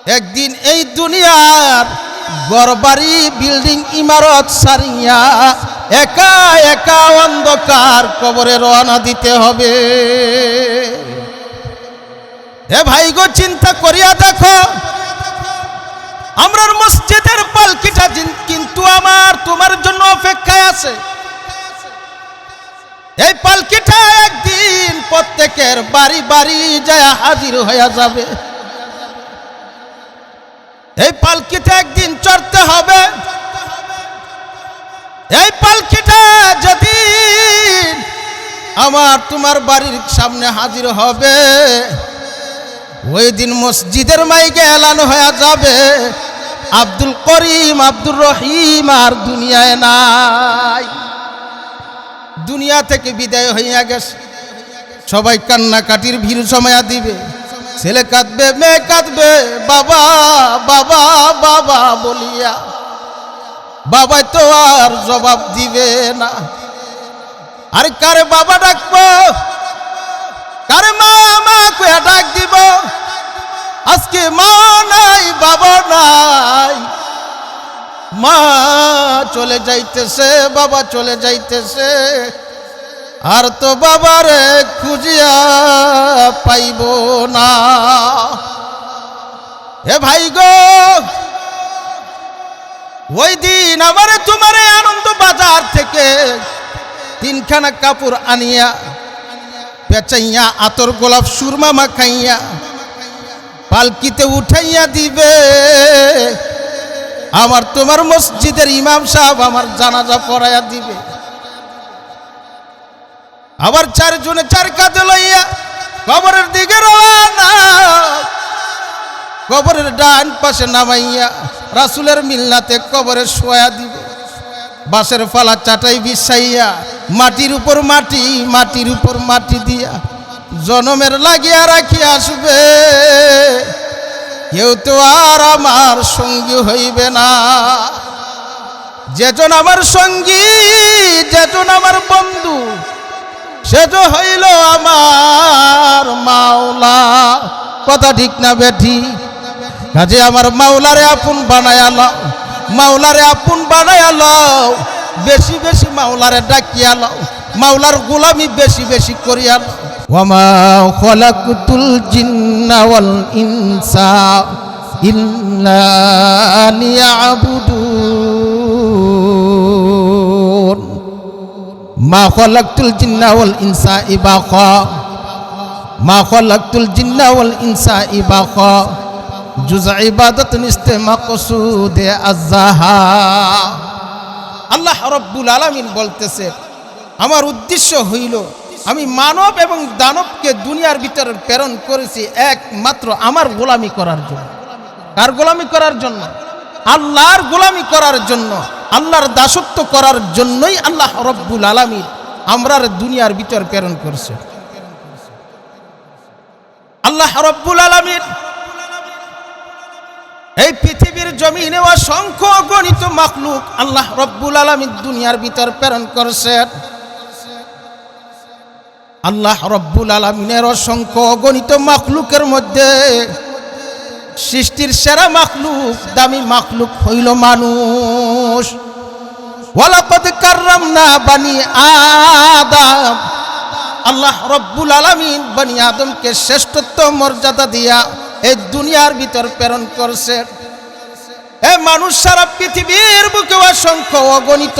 একদিন এই দুনিয়ার ঘরবাড়ি বিল্ডিং ইমারত সারিয়া একা একা অন্ধকার কবরে রওনা দিতে হবে। হে ভাই গো, চিন্তা করিয়া দেখো, আমরার মসজিদের পালকিটা কিন্তু আমার তোমার জন্য অপেক্ষায় আছে। এই পালকিটা একদিন প্রত্যেকের বাড়ি বাড়ি যায় হাজির হয়ে যাবে। এই পালকিটা একদিন চড়তে হবে। এই পালকিটা যেদিন আমার তোমার বাড়ির সামনে হাজির হবে, ওই দিন মসজিদের মাইকে এলান হয়ে যাবে, আব্দুল করিম আব্দুর রহিম আর দুনিয়ায় নাই, দুনিয়া থেকে বিদায় হইয়া গেছে। সবাই কান্নাকাটির ভিড় জমায়া দিবে, ছেলে কাঁদবে, মেয়ে কাঁদবে, বাবা বাবা বাবা বলিয়া। বাবা তো আর জবাব দিবে না। আরে কারে বাবা ডাকবো, কারে মা মা কয়ে ডাক দিব? আজকে মা নাই, বাবা নাই, মা চলে যাইতেছে, বাবা চলে যাইতেছে, আর তো বাবারে খুঁজিয়া পাইব না। হে ভাই গো, ওই দিন আমারে তোমারে আনন্দ বাজার থেকে তিনখানা কাপড় আনিয়া পেঁচাইয়া আতর গোলাপ সুরমা মাখাইয়া পালকিতে উঠাইয়া দিবে। আমার তোমার মসজিদের ইমাম সাহেব আমার জানাজা পড়াইয়া দিবে। আবার চারজনে চার কাঁধে লইয়া কবরের দিকে রওনা। কবরের ডান পাশে নামাইয়া রাসূলের মিল্লাতে কবরে শোয়া দিবে। বাঁশের ফালা চাটাই বিছাইয়া মাটির উপর মাটি, মাটির উপর মাটি দিয়া জনমের লাগিয়া রাখি আসবে। কেউ তো আর আমার সঙ্গী হইবে না। যেজন আমার সঙ্গী, যেজন আমার বন্ধু, সেটা হইল আমার মাওলা। কথা ঠিক না বেঠি? কাজে আমার মাওলারে আপন বানায়া লও, মাওলারে আপন বানায়া লও, বেশি বেশি মাওলারে ডাকিয়া লও, মাওলার গোলামি বেশি বেশি করিয়া লও। ওয়ামা খালাকতুল জিন্না ওয়াল ইনসা ইল্লা লিয়াবুদুন। মা খালাকতুল জিন্না ওয়াল ইনসা ইবাকা, মা খালাকতুল জিন্না ওয়াল ইনসা ইবাকা, জুজ ইবাদত নিস্তে মাকসুদে আযহা। আল্লাহ রাব্বুল আলামিন বলতেছে, আমার উদ্দেশ্য হইল আমি মানব এবং দানবকে দুনিয়ার ভিতরে প্রেরণ করেছি একমাত্র আমার গোলামি করার জন্য। কার গোলামি করার জন্য? আল্লাহর গোলামি করার জন্য, আল্লাহর দাসত্ব করার জন্যই আল্লাহ রাব্বুল আলামিন আমরার দুনিয়ার ভিতর প্রেরণ করেছে। আল্লাহ রাব্বুল আলামিন এই পৃথিবীর জমিনে অসংখ্য অগণিত মাখলুক আল্লাহ রাব্বুল আলামিন দুনিয়ার ভিতর প্রেরণ করেছেন। আল্লাহ রাব্বুল আলামিনের অসংখ্য অগণিত মাখলুকের মধ্যে সৃষ্টির সেরা মাখলুক, দামি মাখলুক হইল মানুষ। ওয়ালাকাদ কাররামনা বানি আদম। আল্লাহ রাব্বুল আলামিন বনি আদমকে শ্রেষ্ঠত্ব মর্যাদা দিয়া এই দুনিয়ার ভিতর প্রেরণ করছেন। এ মানুষ সারা পৃথিবীর বুকে অসংখ্য অগণিত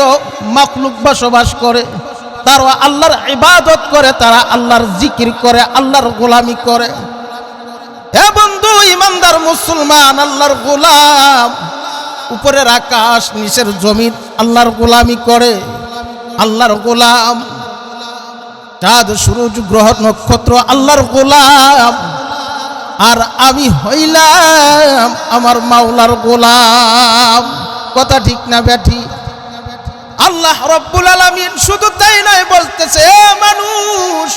মাখলুক বসবাস করে, তারা আল্লাহর ইবাদত করে, তারা আল্লাহর জিকির করে, আল্লাহর গোলামি করে। এ বন্ধু ইমানদার মুসলমান, আল্লাহর গোলাম উপরের আকাশ নিচের জমিন আল্লাহর গোলামি করে, আল্লাহর গোলাম। চাঁদ সূরজ গ্রহ নক্ষত্র আল্লাহর গোলাম। আর আমি হইলাম আমার মাওলার গোলাম। কথা ঠিক না বেঠি? আল্লাহ রাব্বুল আলামিন শুধু তাই নয়, বলতেছে এ মানুষ,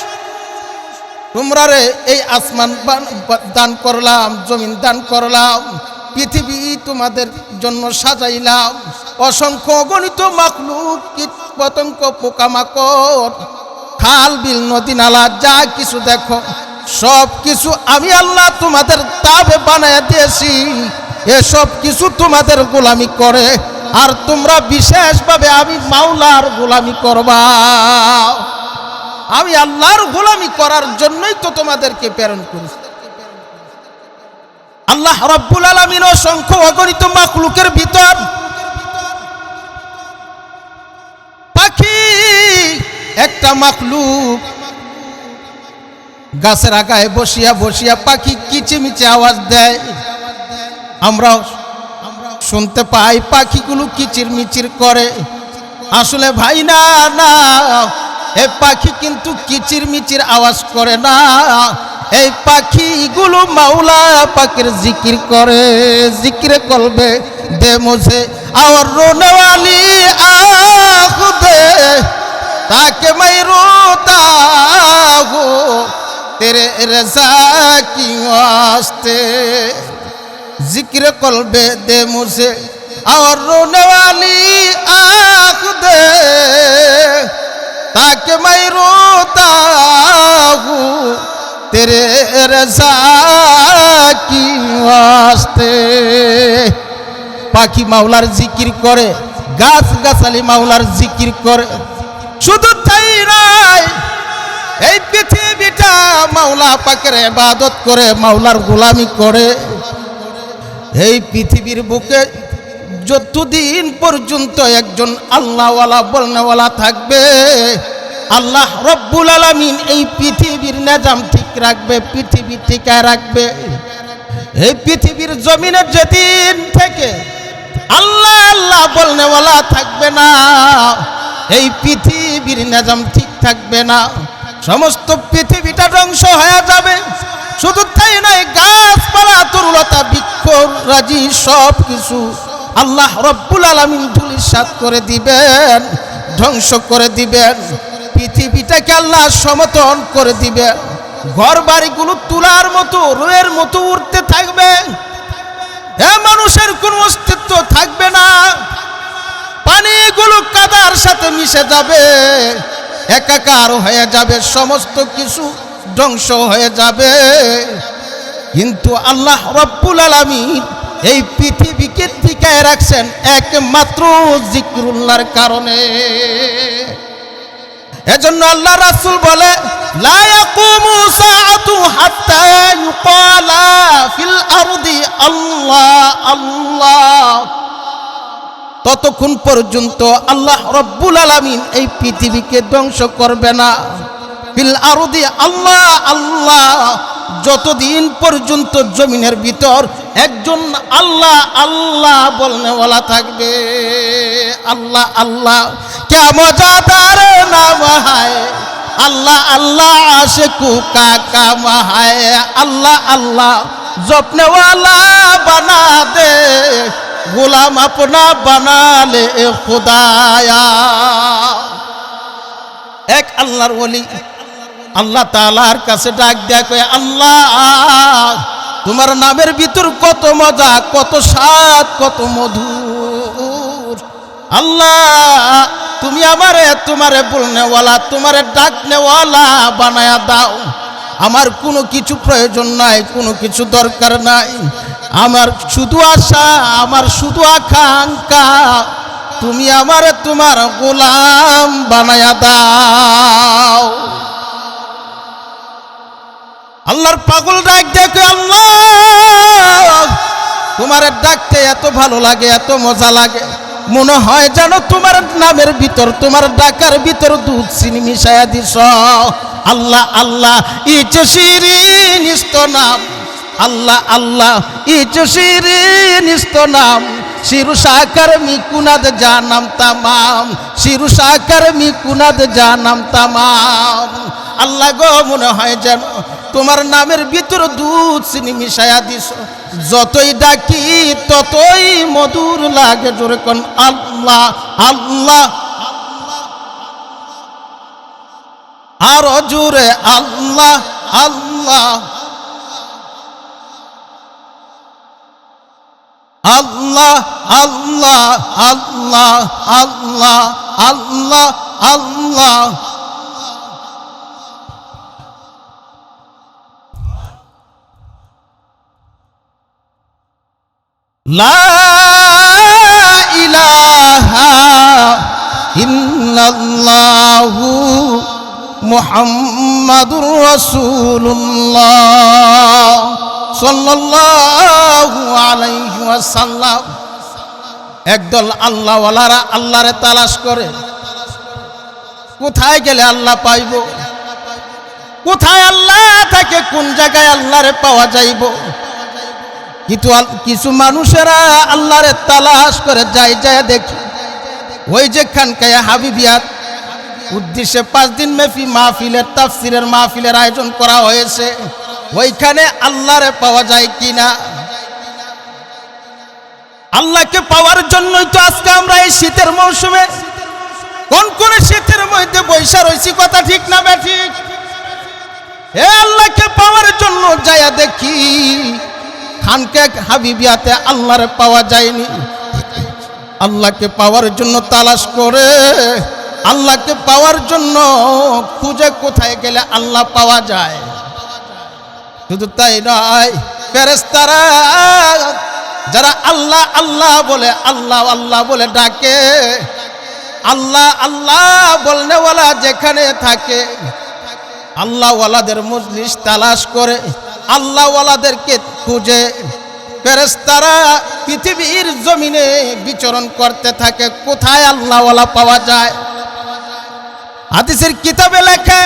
তোমরা রে এই আসমান দান করলাম, জমিন দান করলাম, পৃথিবী তোমাদের জন্য সাজাইলাম, অসংখ্য অগণিত মাখলুক, কীট পতঙ্গ, পোকামাকড়, খাল বিল নদী নালা যা কিছু দেখো সব কিছু আমি আল্লাহ তোমাদের তাবে বানায়া দিয়েছি, এসব কিছু তোমাদের গোলামি করে, আর তোমরা বিশেষভাবে আমি মাওলার গোলামি করবা। আমি আল্লাহর গোলামি করার জন্যই তো তোমাদেরকে প্রেরণ করেছি। আল্লাহ রাব্বুল আলামিন অসংখ্য অগণিত মাখলুকের ভিতর পাখি একটা মাখলুক, গাছের আগায় বসিয়া বসিয়া পাখি কিচিমিচি আওয়াজ দেয়। আমরা শুনতে পাই পাখিগুলো কিচির মিচির করে। আসলে ভাই না না, এই পাখি কিন্তু কিচির মিচির আওয়াজ করে না, এই পাখিগুলো মাওলা পাকের জিকির করে। জিকিরে কলবে দে মুঝে और रोने वाली आँख दे ताकि मैं रोता हूँ तेरे रज़ा की वास्ते। जिक्र कल्बे दे मुझे और रोने वाली आँख दे ताकि मैं रोता हूँ तेरे रज़ा की वास्ते। পাখি মাওলার জিকির করে, গাছ গাছালি মাওলার জিকির করে। শুধু তাই নয়, এই পৃথিবীটা মাওলা পাকের ইবাদত করে, মাওলার গোলামি করে। এই পৃথিবীর বুকে যতদিন পর্যন্ত একজন আল্লাহওয়ালা বলনেওয়ালা থাকবে, আল্লাহ রব্বুল আলামিন এই পৃথিবীর নিজাম ঠিক রাখবে, পৃথিবী টিকায় রাখবে। এই পৃথিবীর জমিনের যেদিন থেকে আল্লাহ আল্লাহ বলনেওয়ালা থাকবে না, এই পৃথিবীর নিজাম ঠিক থাকবে না, সমস্ত পৃথিবীটা ধ্বংস হয়ে যাবে। শুধু তাই নয়, গাছপালা তরুলতা বৃক্ষ রাজি সব কিছু আল্লাহ রব্বুল আলামিন ধূলিসাৎ করে দিবেন, ধ্বংস করে দিবেন। পৃথিবীটাকে আল্লাহ সমতল করে দিবেন। ঘর বাড়িগুলো তুলার মতো রোয়ের মতো উঠতে থাকবে। মানুষের কোনো অস্তিত্ব থাকবে না। পানিগুলো কাদার সাথে মিশে যাবে, একাকার হয়ে যাবে, সমস্ত কিছু ধ্বংস হয়ে যাবে। কিন্তু আল্লাহ রব্বুল আলামিন এই পৃথিবীকে টিকায় রাখছেন একমাত্র জিকরুল্লাহর কারণে। এজন্য আল্লাহ রাসূল বলে, লা ইয়াকুমু সাআতু হাত্তা ইউকালা ফিল আরদি আল্লাহ আল্লাহ। ততক্ষণ পর্যন্ত আল্লাহ রব্বুল আলামিন এই পৃথিবীকে ধ্বংস করবে না। ফিল আরদি আল্লাহ আল্লাহ, যতদিন পর্যন্ত জমিনের ভিতর একজন আল্লাহ আল্লাহ বলনেওয়ালা থাকবে। আল্লাহ আল্লাহ क्या मजादार नाम है, अल्लाह अल्लाह आशिकू का काम है। अल्लाह अल्लाह जपने वाला बना दे, गुलाम अपना बना ले खुदाया। एक अल्लाहर वली আল্লাহ তাআলার কাছে ডাক দেয়া কয়, আল্লাহ তোমার নামের ভিতর কত মজা, কত স্বাদ, কত মধুর। আল্লাহ তুমি আমারে তোমারে বলনেওয়ালা, তোমারে ডাকনেওয়ালা বানায়া দাও। আমার কোনো কিছু প্রয়োজন নাই, কোনো কিছু দরকার নাই। আমার শুধু আশা, আমার শুধু আকাঙ্ক্ষা, তুমি আমারে তোমার গোলাম বানায়া দাও। আল্লাহর পাগল ডাক দেখে, আল্লাহ তোমার ডাকতে এত ভালো লাগে, এত মজা লাগে, মনে হয় যেন তোমার নামের ভিতর, তোমার ডাকার ভিতর দুধ চিনি মিশায়া দিছ। আল্লাহ আল্লাহ ইচ শিরিন ইস্ত নাম, আল্লাহ আল্লাহ ইচ শিরিন ইস্ত নাম, শিরু সাকার মিকুনাদ জানাম তামাম, শিরু সাকার মিকুনাদ জানাম তামাম। আল্লাহ গো মনে হয় যেন তোমার নামের ভিতর দুধ চিনি মিশায়া দিছ। যতই ডাকি ততই মধুর লাগে। জোরে কোন আল্লাহ আল্লাহ, আরো জোরে আল্লাহ আল্লাহ আল্লাহ আল্লাহ আল্লাহ আল্লাহ আল্লাহ আল্লাহ। লা ইলাহা ইল্লাল্লাহু মুহাম্মাদুর রাসূলুল্লাহ সাল্লাল্লাহু আলাইহি ওয়াসাল্লাম। একদল আল্লাহওয়ালারা আল্লাহরে তালাশ করে, কোথায় গেলে আল্লাহ পাইব, কোথায় আল্লাহ থাকে, কোন জায়গায় আল্লাহরে পাওয়া যাইব। কিন্তু কিছু মানুষেরা আল্লাহরে তালাশ করে যায় দেখি ওই যে খানকায়ে হাবিবিয়াত উদ্দেশ্যে 5 দিন ব্যাপী মাহফিলের তাফসিরের মাহফিলের আয়োজন করা হয়েছে, ওইখানে আল্লাহরে পাওয়া যায় কিনা। আল্লাহকে পাওয়ার জন্যই তো আজকে আমরা এই শীতের মৌসুমে কোন শীতের মধ্যে বৈশা রয়েছি, কথা ঠিক না ঠিক? এ আল্লাহকে পাওয়ার জন্য যায় দেখি খানকা হাবিবিয়াতে আল্লাহরে পাওয়া যায়নি। আল্লাহকে পাওয়ার জন্য তালাশ করে, আল্লাহকে পাওয়ার জন্য খুঁজে কোথায় গেলে আল্লাহ পাওয়া যায়। শুধু তাই নয়, ফেরেশতারা যারা আল্লাহ আল্লাহ বলে, আল্লাহ আল্লাহ বলে ডাকে, আল্লাহ আল্লাহ বলনেওয়ালা যেখানে থাকে আল্লাহওয়ালাদের মজলিস তালাশ করে, আল্লাহওয়ালাদেরকে খুঁজে ফেরেশতারা পৃথিবীর জমিনে বিচরণ করতে থাকে, কোথায় আল্লাহওয়ালা পাওয়া যায়। হাদিসের কিতাবে লেখে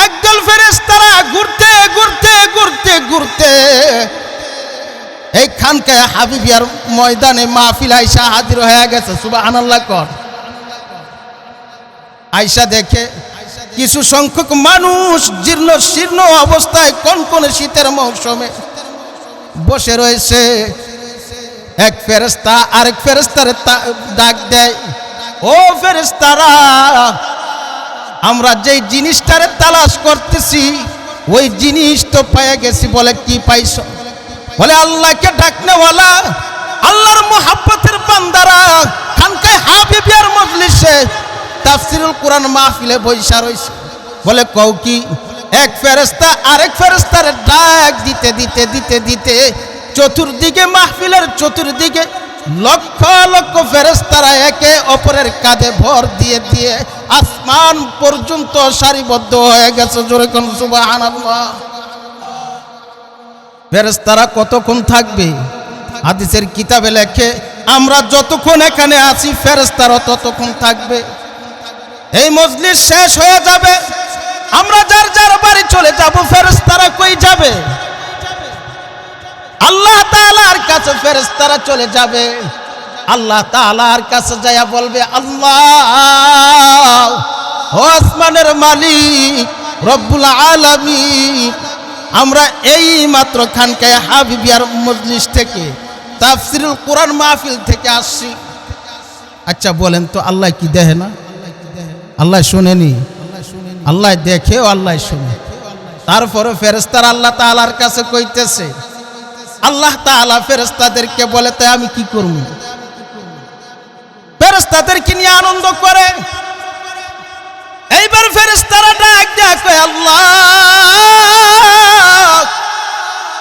একদল ফেরেশতারা ঘুরতে ঘুরতে ঘুরতে ঘুরতে এই খানকায়ে হাবিবিয়ার ময়দানে মাহফিল আইসা হাজির হয়ে গেছে। সুবহানাল্লাহ কর। আইসা দেখে কিছু সংখ্যক মানুষ জীর্ণ শীর্ণ অবস্থায় কোন শীতের মৌসুমে বসে রয়েছে। এক ফেরেশতা আরেক ফেরেশতারে ডাক দেয়, ও ফেরেশতারা, আমরা যেই জিনিসটারে তালাশ করতেছি ওই জিনিস তো পেয়ে গেছি। বলে কি পাইছো? বলে আল্লাহকে ডাকনেওয়ালা, আল্লাহর মুহাব্বতের বান্দারা খানকায়ে হাবিবিয়ার মজলিসে তাফসিরুল কোরআন মাহফিলে বৈশা রইছে। বলে কও কি? এক ফেরেশতা আরেক ফেরেশতারে ডাক দিতে দিতে দিতে দিতে চতুর্দিকে মাহফিলের চতুর্দিকে লক্ষ লক্ষ ফেরেশতারা একে অপরের কাঁধে ভর দিয়ে দিয়ে আসমান পর্যন্ত সারিবদ্ধ হয়ে গেছে। জোরে কোন সুবহানাল্লাহ। ফেরেশতারা কতক্ষণ থাকবে? হাদিসের কিতাবে লেখে আমরা যতক্ষণ এখানে আছি ফেরেশতারা ততক্ষণ থাকবে। এই মজলিস শেষ হয়ে যাবে, আমরা যার যার বাড়ি চলে যাব। ফেরেশতারা কই যাবে? আল্লাহ তাআলার কাছে ফেরেশতারা চলে যাবে। আল্লাহ তাআলার কাছে যায়া বলবে, আল্লাহ ও আসমানের মালিক রব্বুল আলামিন, আমরা এই মাত্র খানকায়ে হাবিবিয়ার মজলিস থেকে তাফসিরুল কোরআন মাহফিল থেকে আসছি। আচ্ছা বলেন তো, আল্লাহ কি দেখে না? আল্লাহ শুনেনি? আল্লাহ দেখেও আল্লাহ শুনে। তারপরে ফেরেশতারা আল্লাহ তাআলার কাছে কইতেছে, আল্লাহ তাআলা ফেরেশতাদেরকে বলে, তাই আমি কি করব? ফেরেশতাদেরকে নিয়ে আনন্দ করে। এইবার ফেরেশতারা ডাক দেয়, কয় আল্লাহ,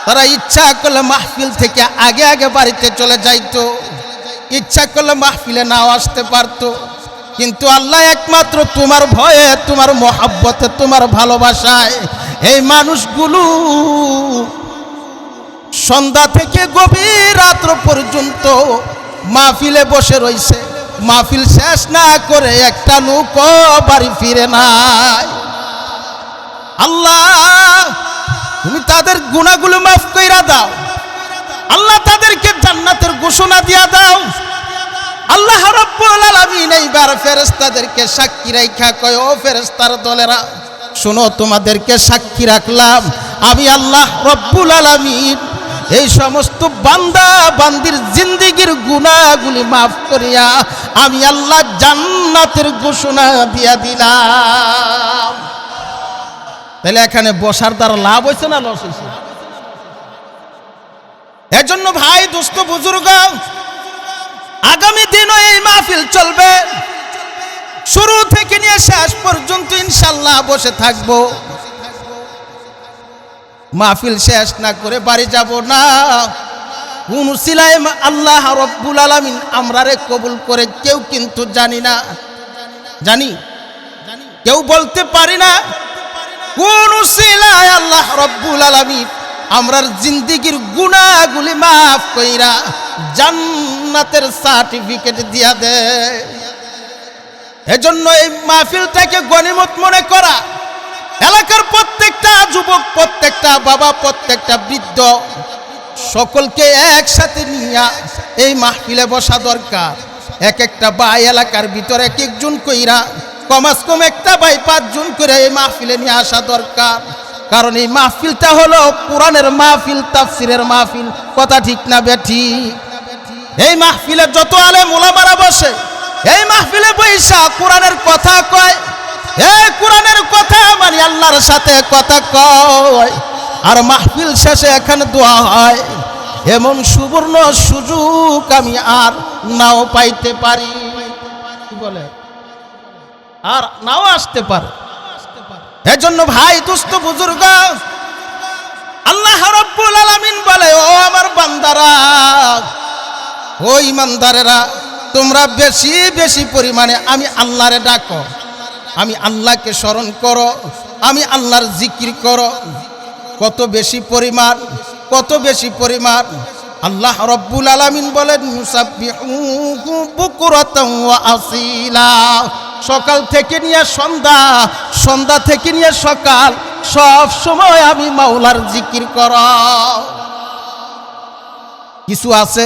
তারা ইচ্ছা করলে মাহফিল থেকে আগে আগে বাড়িতে চলে যাইতো, ইচ্ছা করলে মাহফিলে নাও আসতে পারতো, কিন্তু আল্লাহ একমাত্র তোমার ভয়ে, তোমার মহব্বতে, তোমার ভালোবাসায় এই মানুষগুলো সন্ধ্যা থেকে গভীর রাত্র পর্যন্ত মাহফিলে বসে রয়েছে। মাহফিল শেষ না করে একটা লোক বাড়ি ফিরে নাই। আল্লাহ তুমি তাদের গুনাহগুলো মাফ কইরা দাও। আল্লাহ তাদেরকে জান্নাতের ঘোষণা দিয়া দাও। আল্লাহ রাব্বুল আলামিন এইবার ফেরেশতাদেরকে সাক্ষী রাখা কয়, ও ফেরেশতার দলেরা শোনো, তোমাদেরকে সাক্ষী রাখলাম আমি আল্লাহ রাব্বুল আলামিন এই সমস্ত বান্দা বান্দির জিন্দেগীর গুনাহগুলি মাফ করিয়া আমি আল্লাহ জান্নাতের ঘোষণা দিয়া দিলাম। তাহলে এখানে বসার দ্বারা লাভ হয়েছে না লস হয়েছে? এজন্য ভাই দোস্ত বুজুর্গ, আগামী দিনও এই মাহফিল চলবে, শুরু থেকে নিয়ে শেষ পর্যন্ত ইনশাআল্লাহ বসে থাকবো। মাহফিল শেষ না করে বাড়ি যাব না। কোন উসিলায় আল্লাহ রব্বুল আলামিন আমরারে কবুল করে কেউ কিন্তু জানি না, জানি কেউ বলতে পারি না কোন উসিলায় আল্লাহ রব্বুল আলামিন আমরার জিন্দেগির গুনাহগুলি মাফ কইরা জান্নাতের সার্টিফিকেট দিয়া দেয়। এজন্য এই মাহফিলটাকে গনিমত মনে করা, এলাকার প্রত্যেকটা যুবক, প্রত্যেকটা বাবা, প্রত্যেকটা বৃদ্ধ সকলকে একসাথে নিয়ে এই মাহফিলে বসা দরকার। এক একটা ভাই এলাকার ভিতরে এক একজন কইরা, কমাস কম একটা ভাই 5 জন করে এই মাহফিলে নিয়ে আসা দরকার। কারণ এই মাহফিলটা হলো কোরআনের মাহফিল, তাফসিরের মাহফিল, কথা ঠিক না বেঠি? এই মাহফিলে যত আলেম ওলামারা বসে, এই মাহফিলে বৈশা কোরআনের কথা কয়, এই কোরআনের কথা মানে আল্লাহর সাথে কথা কয়, আর মাহফিল শেষে এখানে দোয়া হয়। এমন সুবর্ণ সুযোগ আমি আর নাও পাইতে পারি, কি বলে, আর নাও আসতে পারে। এজন্য ভাই দোস্ত বুজুর্গ, আল্লাহ রাব্বুল আলামিন বলে, ও আমার বান্দারা, ও ইমানদারেরা, তোমরা বেশি বেশি পরিমাণে আমি আল্লাহরে ডাকো, আমি আল্লাহকে স্মরণ করো, আমি আল্লাহর জিকির করো। কত বেশি পরিমাণ, কত বেশি পরিমাণ। আল্লাহ রাব্বুল আলামিন বলেন, ইউসাব্বিহুহু বুকরাতান ওয়া আসীলা, সকাল থেকে নিয়ে সন্ধ্যা, সন্ধ্যা থেকে নিয়ে সকাল, সব সময় আমি মাওলার জিকির করো। কিছু আছে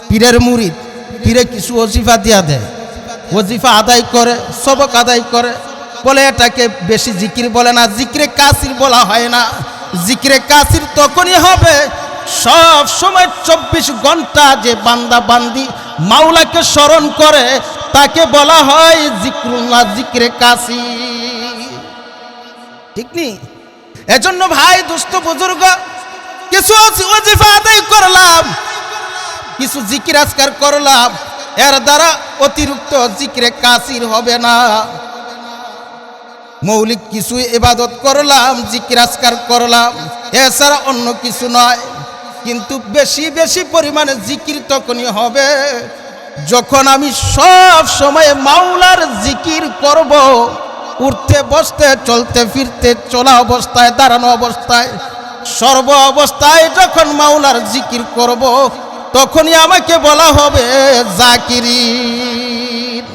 পীরের মুরিদ, পীরে কিছু ওজিফা দিয়া দেয়, ওজিফা আদায় করে, সবক আদায় করে, বলে এটাকে বেশি জিকির বলে না, জিকিরে কাসির বলা হয় না। জিকিরে কাসির তখনই হবে সব সময় 24 ঘন্টা যে বান্দা বান্দি মাওলাকে স্মরণ করে, তাকে বলা হয় জিক্রুল্লাহ, জিকিরে কাসির, ঠিক নি? এজন্য ভাই দোস্ত বুজুর্গ, কিছু ওজিফা আদায় করলাম, কিছু জিকির আজকার করলাম, এর দ্বারা অতিরিক্ত জিকিরে কাসির হবে না। মৌলিক কিছু ইবাদত করলাম, জিকির আজকার করলাম, এছাড়া অন্য কিছু নয়। কিন্তু বেশি বেশি পরিমাণে জিকির তখনই হবে যখন আমি সব সময় মাওলার জিকির করব, উঠতে বসতে, চলতে ফিরতে, চলা অবস্থায়, দাঁড়ানো অবস্থায়, সর্ব অবস্থায় যখন মাওলার জিকির করব, তখনই আমাকে বলা হবে জাকিরিন।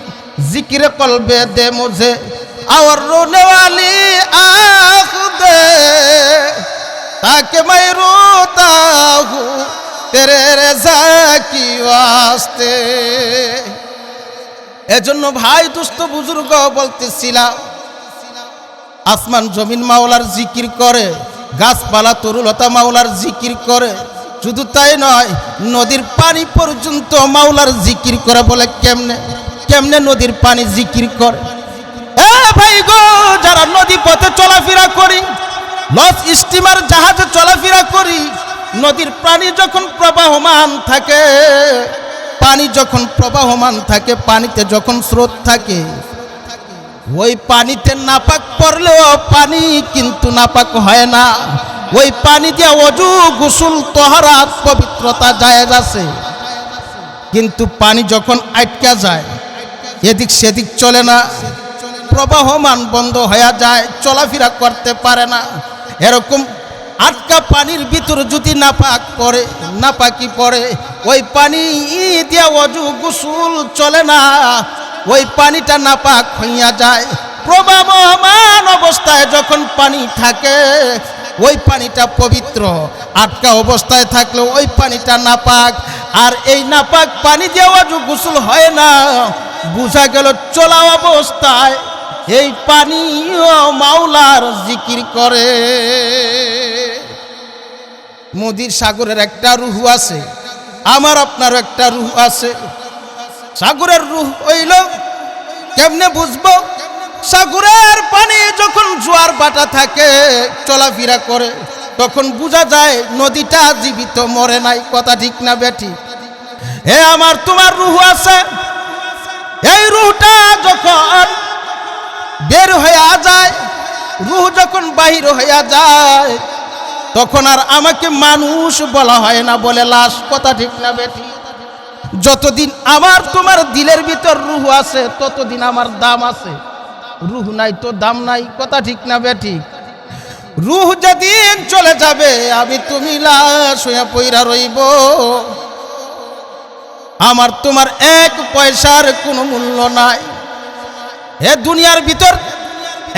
জিকিরে কলবে দে মুঝে और रोने वाली आँख दे ताकि मैं रोता हूँ तेरे रज़ा की वास्ते। এজন্য ভাই দোস্ত বুজুর্গ বলতেছিলাম, আসমান জমিন মাওলার জিকির করে, গাছপালা তরুলতা মাওলার জিকির করে, শুধু তাই নয়, নদীর পানি পর্যন্ত মাওলার জিকির করে। বলে কেমনে, কেমনে নদীর পানি জিকির করে? ভাই গো, যারা নদী পথে চলাফেরা করি, লঞ্চ স্টিমার জাহাজে চলাফেরা করি, নদীর পানি যখন প্রবাহমান থাকে, পানি যখন প্রবাহমান থাকে, পানিতে যখন স্রোত থাকে, ওই পানিতে নাপাক পড়লেও পানি কিন্তু নাপাক হয় না। ওই পানি দিয়ে ওযু, গোসল, তাহারাত, পবিত্রতা জায়েজ আছে। কিন্তু পানি যখন আটকা যায়, এদিক সেদিক চলে না, প্রবাহমান বন্ধ হয়ে যায়, চলাফেরা করতে পারে না। এরকম আটকা পানির ভিতর যদি নাপাক পড়ে, নাপাকি পড়ে, ওই পানি দিয়ে ওযু গোসল চলে না, ওই পানিটা নাপাক হইয়া যায়। প্রবাহমান অবস্থায় যখন পানি থাকে, ওই পানিটা পবিত্র, আটকা অবস্থায় থাকলে ওই পানিটা নাপাক। আর এই নাপাক পানি দিয়ে ওযু গোসল হয় না, বুঝা গেল চলা অবস্থায় এই পানি মাওলার জিকির করে। নদীর সাগরের একটা রূহ আছে, আমার আপনার একটা রূহ আছে। সাগরের রূহ হইল, কেমনে বুঝবো? সাগরের পানি যখন জোয়ার বাটা থাকে, চলাফেরা করে, তখন বোঝা যায় নদীটা জীবিত, মরে নাই, কথা ঠিক না বেঠি? হে আমার তোমার রূহ আছে, এই রূহটা যখন বের হইয়া যায়, রূহ যখন বাহির হইয়া যায়, তখন আর আমাকে মানুষ বলা হয় না, বলে লাশ। কথা ঠিক না বেটি? যতদিন আমার তোমার দিলের ভিতর রূহ আছে ততদিন আমার দাম আছে, রূহ নাই তো দাম নাই। কথা ঠিক না বেটি? রূহ যেদিন চলে যাবে আমি তুমি লাশ হইয়া পইরা রইব, আমার তোমার এক পয়সার কোনো মূল্য নাই। এ দুনিয়ার ভিতর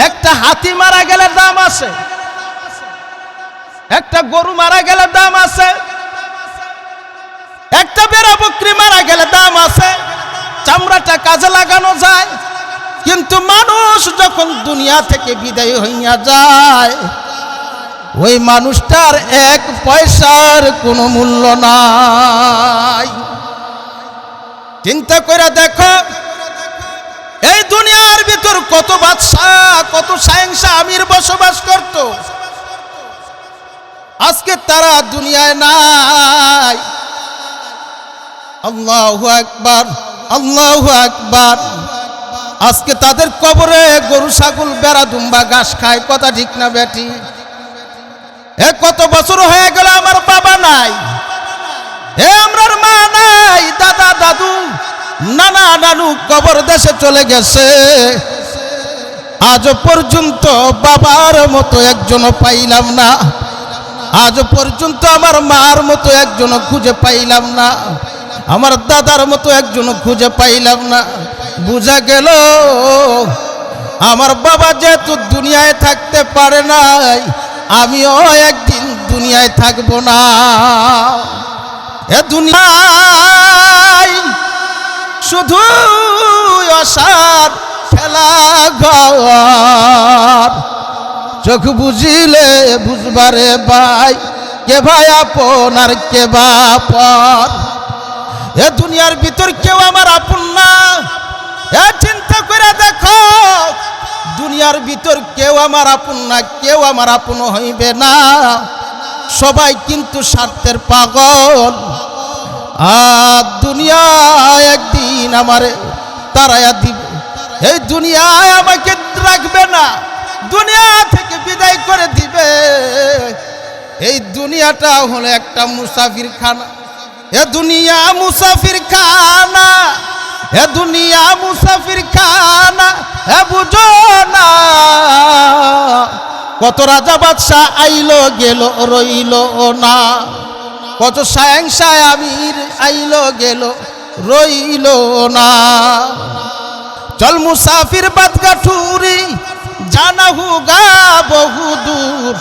একটা হাতি মারা গেলে দাম আছে, একটা গরু মারা গেলে দাম আছে, একটা বেড়া বকরি মারা গেলে দাম আছে, চামড়াটা কাজে লাগানো যায়। কিন্তু মানুষ যখন দুনিয়া থেকে বিদায় হইয়া যায় ওই মানুষটার এক পয়সার কোনো মূল্য নাই। চিন্তা করে দেখো, এই দুনিয়ার ভিতর কত বাদশাহ, কত শাহেনশাহ আমির বসবাস করত, আজকে তারা দুনিয়ায় নাই। আল্লাহু আকবার, আল্লাহু আকবার। আজকে তাদের কবরে গরু ছাগল বেড়া দুম্বা ঘাস খায়। কথা ঠিক না বেটি? কত বছর হয়ে গেল আমার বাবা নাই, আমরার মা নাই, দাদা দাদু নানা নানু কবর দেশে চলে গেছে, আজ পর্যন্ত বাবার মতো একজনও পাইলাম না, আজ পর্যন্ত আমার মার মতো একজনও খুঁজে পাইলাম না, আমার দাদার মতো একজনও খুঁজে পাইলাম না। বুঝা গেল আমার বাবা যেহেতু দুনিয়ায় থাকতে পারে নাই, আমিও একদিন দুনিয়ায় থাকব না। এ দুনিয়ায় শুধু আশার খেলা ঘর, চোখ বুঝিলে বুঝবারে ভাই, কে ভাই আপন আর কে বা পর। এ দুনিয়ার ভিতর কেউ আমার আপন না। এ চিন্তা করে দেখো, দুনিয়ার ভিতর কেউ আমার আপন না, কেউ আমার আপন হইবে না। সবাই কিন্তু স্বার্থের পাগল। আর দুনিয়া একদিন আমারে তারায়া দিবে, এই দুনিয়ায় আমাকে রাখবে না, দুনিয়া থেকে বিদায় করে দিবে। এই দুনিয়াটা হলো একটা মুসাফির খানা। এ দুনিয়া মুসাফির খানা, এ দুনিয়া মুসাফির খানা, এ বুঝো না। কত রাজা বাদশাহ আইলো গেল রইল না, কত শাহেনশাহ আমির আইলো গেল রইল না। চল মুসাফির বাদগা ঠুরি, জানা হুগা বহু দূর,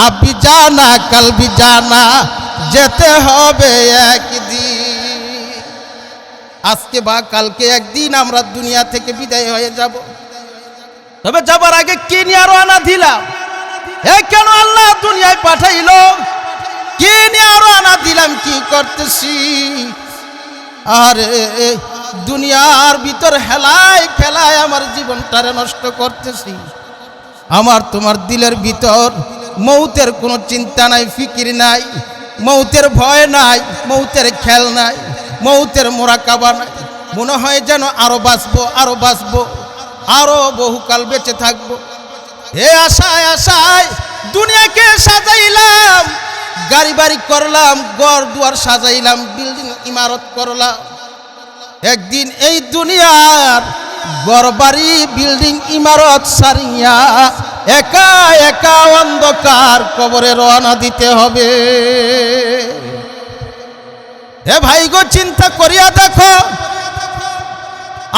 আবি জানা কাল বি জানা, যেতে হবে একদিন। আজকে বা কালকে একদিন আমরা দুনিয়া থেকে বিদায় হয়ে যাব। তবে যাবার আগে কি নিয়ে রওনা দিলাম? কেন আল্লাহ দুনিয়ায় পাঠাইলো? কি নিয়ে রওনা দিলাম? কি করতেছি? আরে দুনিয়ার ভিতর হেলায় খেলায় আমার জীবনটারে নষ্ট করতেছি। আমার তোমার দিলের ভিতর মৌতের কোনো চিন্তা নাই, ফিকির নাই, মৌতের ভয় নাই, মৌতের খেল নাই, মৌতের মোরাকাবা নাই। মনে হয় যেন আরো বাঁচবো, আরো বাঁচবো, আরো বহুকাল বেঁচে থাকবো। এ আশায় আশায় দুনিয়াকে সাজাইলাম, গাড়ি বাড়ি করলাম, ঘর দুয়ার সাজাইলাম, বিল্ডিং ইমারত করলাম। একদিন এই দুনিয়ার ঘর বাড়ি বিল্ডিং ইমারত সারিয়া একা একা অন্ধকার কবরে রওনা দিতে হবে। হে ভাই গো, চিন্তা করিয়া দেখো,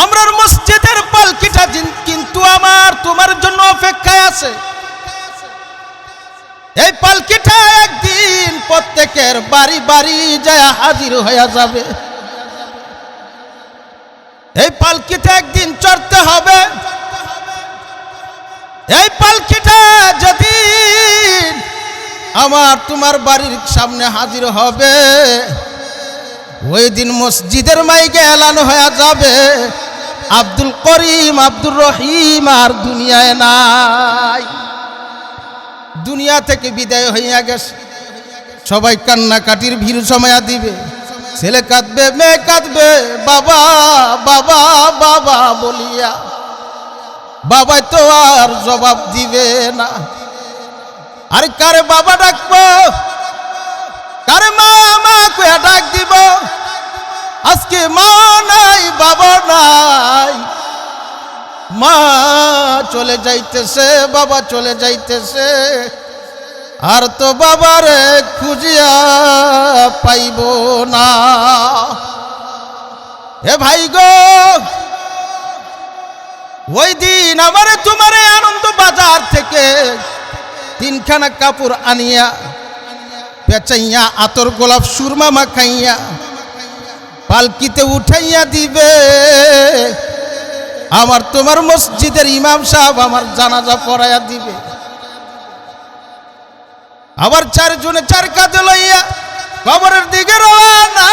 আমরার মসজিদের পালকিটা কিন্তু আমার তোমার জন্য অপেক্ষায় আছে। এই পালকিটা একদিন প্রত্যেকের বাড়ি বাড়ি যায় হাজির হয়ে যাবে। এই পালকিটা একদিন চড়তে হবে। এই পালকিটা যেদিন আমার তোমার বাড়ির সামনে হাজির হবে, ওই দিন মসজিদের মাইকে এলান হয়ে যাবে, আব্দুল করিম আব্দুর রহিম আর দুনিয়ায় নাই, দুনিয়া থেকে বিদায় হইয়া গেছে। সবাই কান্নাকাটির ভিড় জমায়া দিবে, ছেলে কাঁদবে, মেয়ে কাঁদবে, বাবা বাবা বাবা বলিয়া। বাবা তো আর জবাব দিবে না। আর কারে বাবা ডাকবো, কারে মা মা কয়ে ডাক দিব। আজকে মা নাই, বাবা নাই, মা চলে যাইতেছে, বাবা চলে যাইতেছে, আর তো বাবারে খুঁজিয়া পাইব না। হে ভাই গো, ওই দিন আমারে তোমারে আনন্দ বাজার থেকে 3খানা কাপড় আনিয়া পেঁচাইয়া আতর গোলাপ সুরমা মাখাইয়া পালকিতে উঠাইয়া দিবে। আমার তোমার মসজিদের ইমাম সাহেব আমার জানাজা পড়াইয়া দিবে। আবার 4 জনে 4 কাঁধে লইয়া কবরের দিকে রওনা।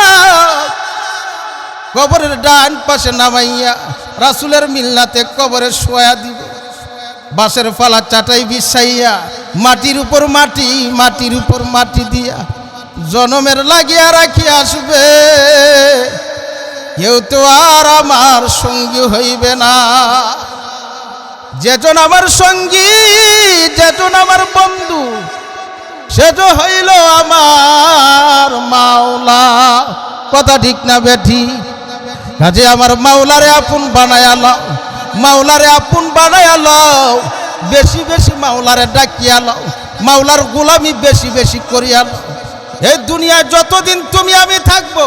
কবরের ডান পাশে নামাইয়া রাসূলের মিল্লাতে কবরে শোয়া দিবে। বাঁশের ফালা চাটাই বিছাইয়া মাটির উপর মাটি, মাটির উপর মাটি দিয়া জনমের লাগিয়া রাখি আসবে। কেউ তো আর আমার সঙ্গী হইবে না। যেজন আমার সঙ্গী, যেজন আমার বন্ধু, সেজন হইল আমার মাওলা। কথা ঠিক না বেঠি? কাজে আমার মাওলারে আপন বানায়া লও, মাওলারে আপন বানায়া লও, বেশি বেশি মাওলারে ডাকিয়া লও, মাওলার গোলামি বেশি বেশি করিয়া লও। এই দুনিয়ায় যতদিন তুমি আমি থাকবো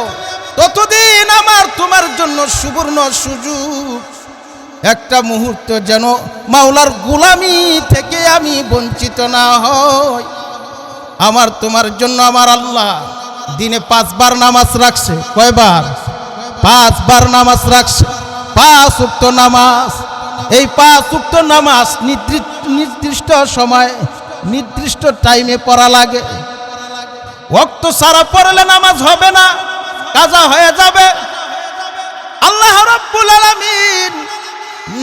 ততদিন আমার তোমার জন্য সুবর্ণ সুযোগ। একটা মুহূর্ত যেন মাওলার গোলামি থেকে আমি বঞ্চিত না হই। আমার তোমার জন্য আমার আল্লাহ দিনে 5 বার নামাজ রাখছে। কয়বার? 5 বার নামাজ রাখছে। 5 ওয়াক্ত নামাজ। এই 5 ওয়াক্ত নামাজ নির্দিষ্ট সময় নির্দিষ্ট টাইমে পড়া লাগে। ওয়াক্ত সারা পড়লে নামাজ হবে না, কাজা হয়ে যাবে। আল্লাহ রাব্বুল আলামিন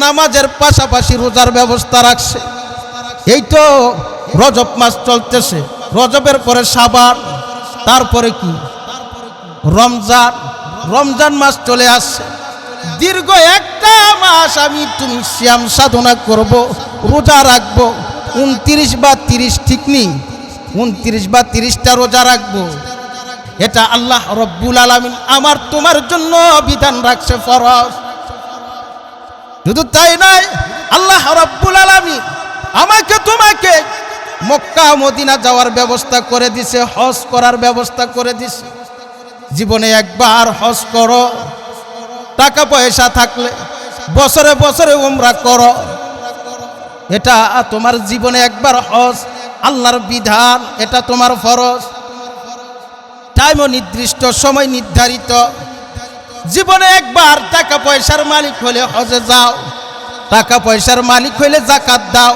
নামাজের পাশাপাশি রোজার ব্যবস্থা রাখছে। এই তো রজব মাস চলতেছে, রজবের পরে শাবান, তারপরে কি রমজান, রমজান মাস চলে আসছে। দীর্ঘ একটা মাস আমি তুমি সিয়াম সাধনা করব, রোজা রাখবো। 29 বা 30, ঠিক নেই, 29 বা 30টা রোজা রাখবো। এটা আল্লাহ রব্বুল আলামিন আমার তোমার জন্য বিধান রাখছে, ফরজ। শুধু তাই নয়, আল্লাহ রব্বুল আলামিন আমাকে তোমাকে মক্কা মদিনা যাওয়ার ব্যবস্থা করে দিছে, হজ করার ব্যবস্থা করে দিছে। জীবনে একবার হজ করো, টাকা পয়সা থাকলে বছরে বছরে উমরা করো। এটা তোমার জীবনে একবার হজ, আল্লাহর বিধান, এটা তোমার ফরজ। টাইমও নির্দিষ্ট, সময় নির্ধারিত। জীবনে একবার টাকা পয়সার মালিক হলে হজে যাও, টাকা পয়সার মালিক হইলে যাকাত দাও।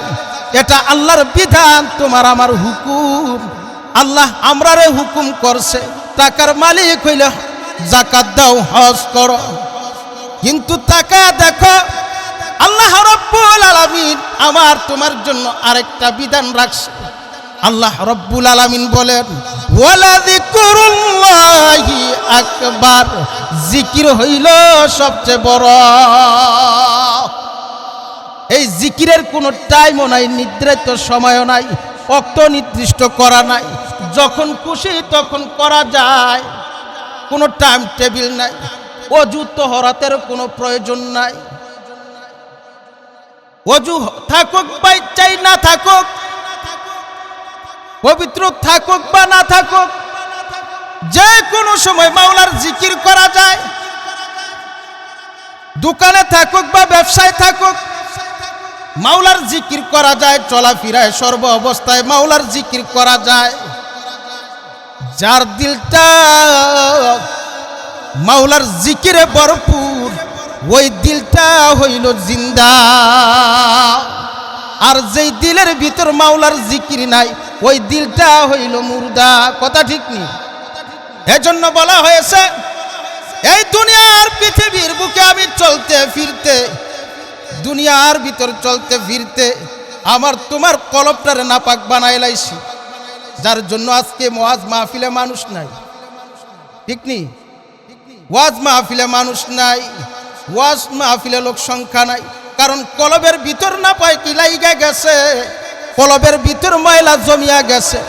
এটা আল্লাহর বিধান, তোমার আমার হুকুম। আল্লাহ আমরারে হুকুম করছে টাকার মালিক হইলে যাকাত দাও, হজ করো। কিন্তু টাকা দেখো, আল্লাহ রাব্বুল আলামিন আমার তোমার জন্য আরেকটা বিধান রাখছে। আল্লাহ রাব্বুল আলামিন বলেন, ওয়ালা যিকরুল্লাহি আকবার, জিকির হইল সবচেয়ে বড়। এই জিকিরের কোনো টাইমও নাই, নির্ধারিত সময়ও নাই, ওয়াক্ত নির্দিষ্ট করা নাই। যখন খুশি তখন করা যায়, কোনো টাইম টেবিল নাই। অজু তহরাতের কোনো প্রয়োজন নাই। অজু থাকুক বা চাই না থাকুক, পবিত্র থাকুক বা না থাকুক, যে কোনো সময় মাওলার জিকির করা যায়। দোকানে থাকুক বা ব্যবসায় থাকুক, মাওলার জিকির করা যায়। চলাফেরায় সর্ব অবস্থায় মাওলার জিকির করা যায়। যার দিলটা মাওলার জিকিরে ভরপুর, ওই দিলটা হইল জিন্দা। আর যেই দিলের ভিতর মাওলার জিকির নাই, ওই দিলটা হইল মুর্দা। কথা ঠিক নেই? এজন্য বলা হয়েছে, এই দুনিয়ার পৃথিবীর বুকে আমি চলতে ফিরতে, দুনিয়ার ভিতর চলতে ফিরতে আমার তোমার কলবটারে নাপাক বানাই লাইছি। যার জন্য আজকে ওয়াজ মাহফিলে মানুষ নাই, ঠিক নেই? ওয়াজ মাহফিলে মানুষ নাই, ওয়াজ মাহফিলে লোক সংখ্যা নাই। কারণ কলবের ভিতর না পায় কি লাইগা গেছে, কলবের ভিতর ময়লা জমিয়া গেছে,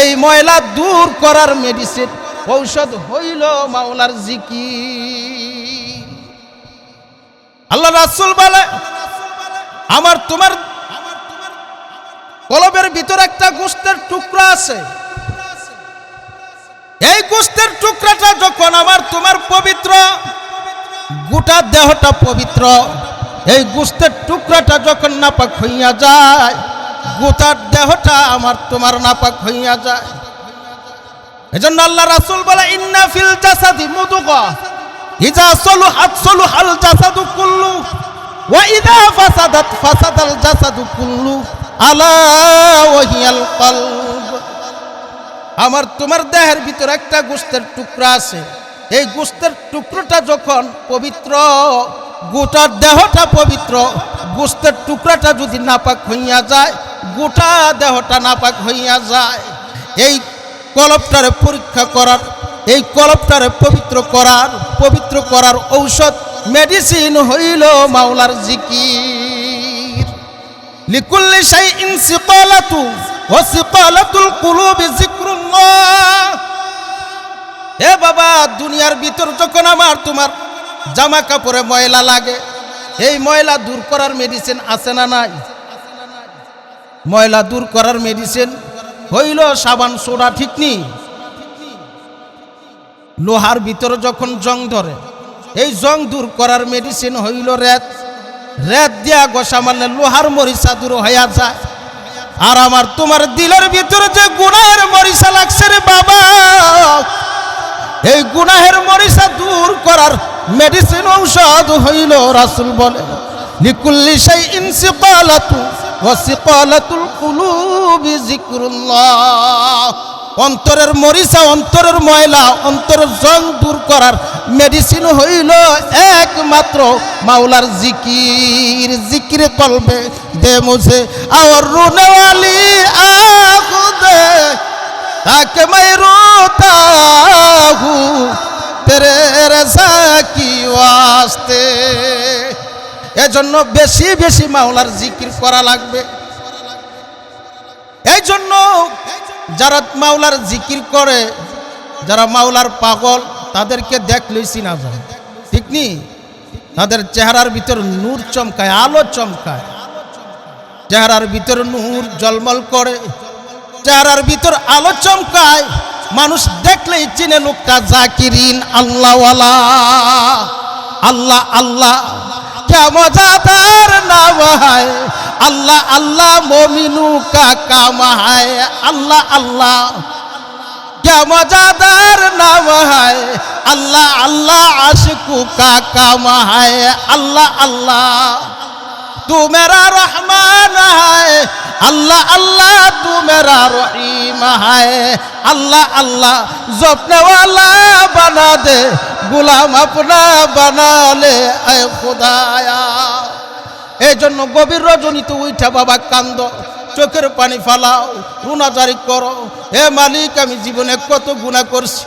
এই ময়লা দূর করার মেডিসিন ঔষধ হইল মাওলার জিকির। আল্লাহ রাসূল বলে, আমার তোমার কলবের ভিতর একটা গোশতের টুকরা আছে, এই গোশতের টুকরাটা যখন আমার তোমার পবিত্র, গোটা দেহটা পবিত্র, এই গোশতের টুকরাটা যখন নাপাক হইয়া যায়, গোটা দেহটা আমার তোমার নাপাক হইয়া যায়। এজন্য আল্লাহ রাসূল বলে, ইন্না ফিল জাসাদি মুদগা ইজা সলুহাত সলুহাল জাসাদু কুল্লু ওয়া ইজা ফাসাদাত ফাসাদাল জাসাদু কুল্লু আলা ওয়াহিয়াল কলব। আমার তোমার দেহের ভিতর একটা গোশতের টুকরা আছে, এই গোশতের টুকরোটা যখন পবিত্র, গোটা দেহটা পবিত্র, গোশতের টুকরাটা যদি নাপাক হইয়া যায়, গোটা দেহটা নাপাক হইয়া যায়। এই কলবটারে পরীক্ষা করার, এই কলবটারে পবিত্র করার ঔষধ মেডিসিন হইল মাওলার জিকির। লিকুল্লি শাইইন সিকালাতু ওয়া সিকালাতুল কুলুবি যিকরুল্লাহ। এ বাবা, দুনিয়ার ভিতর যখন আমার তোমার জামা কাপড়ে ময়লা লাগে, এই ময়লা দূর করার মেডিসিন আছে না নাই? ময়লা দূর করার মেডিসিন হইল সাবান সোডা, ঠিক নি? লোহার ভিতর যখন জং ধরে, এই জং দূর করার মেডিসিন হইল রেত। রেত দিয়া ঘষা মারলে লোহার মরিচা দূর হইয়া যায়। আর আমার তোমার দিলের ভিতরে যে গুনাহের মরিচা লাগছে রে বাবা, এই গুনাহের মরিচা দূর করার মেডিসিন ঔষধ হইল, রাসূল বলে, লিকুল্লি শাইইন সিকালাতু ওয়া সিকালাতুল কুলুবি যিকরুল্লাহ। অন্তরের মরিচা, অন্তরের ময়লা, অন্তরের জং দূর করার মেডিসিন হইল একমাত্র মাওলার জিকির। জিকির কলবে দে মুঝে আর রুনে ওয়ালি আখুদে তাকে मैं रोता हूँ तेरे रज़ा की वास्ते। এজন্য বেশি বেশি মাওলার জিকির করা লাগবে। এই জন্য যারা মাওলার জিকির করে, যারা মাওলার পাগল, তাদেরকে দেখলেই চিনা যায়, ঠিক নি? তাদের চেহারার ভিতর নূর চমকায়, আলো চমকায়, চেহারার ভিতর নূর জলমল করে, চেহারার ভিতর আলো চমকায়, মানুষ দেখলেই চিনে লোকটা জাকিরিন, আল্লাহওয়ালা। আল্লাহ আল্লাহ क्या मजादार नाम है, अल्लाह अल्लाह मोमिनों का काम है, अल्लाह अल्लाह क्या मजादार नाम है, अल्लाह अल्लाह आशिकों का काम है, अल्लाह अल्लाह तू मेरा रहमान है, अल्लाह अल्लाह तू मेरा रहीम है, अल्लाह अल्लाह जपने वाला बना दे, गुलाम अपना बना ले ऐ खुदाया। এই জন্য গভীর রজনীতে উঠা বাবা কান্দ, চোখের পানি ফালাও, রুনাজারি করো, হে মালিক আমি জীবনে কত গুনাহ করছি,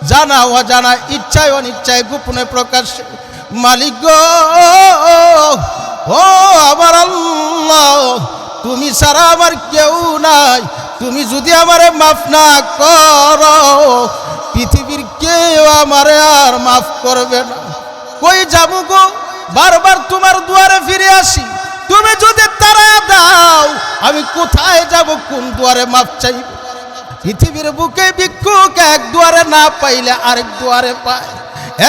জানা অজানা, ইচ্ছায় অনিচ্ছায়, গোপনে প্রকাশ্যে। মালিক গো, ও আমার আল্লাহ, তুমি ছাড়া আমার কেউ নাই, তুমি যদি আমারে মাফ না করো, পৃথিবীর কেউ আমারে আর মাফ করবে না। কই যাবো গো, বারবার তোমার দুয়ারে ফিরে আসি, তুমি যদি তারা দাও, আমি কোথায় যাব, কোন দুয়ারে মাফ চাইব? পৃথিবীর বুকে ভিক্ষুক এক দুয়ারে না পাইলে আরেক দুয়ারে পায়,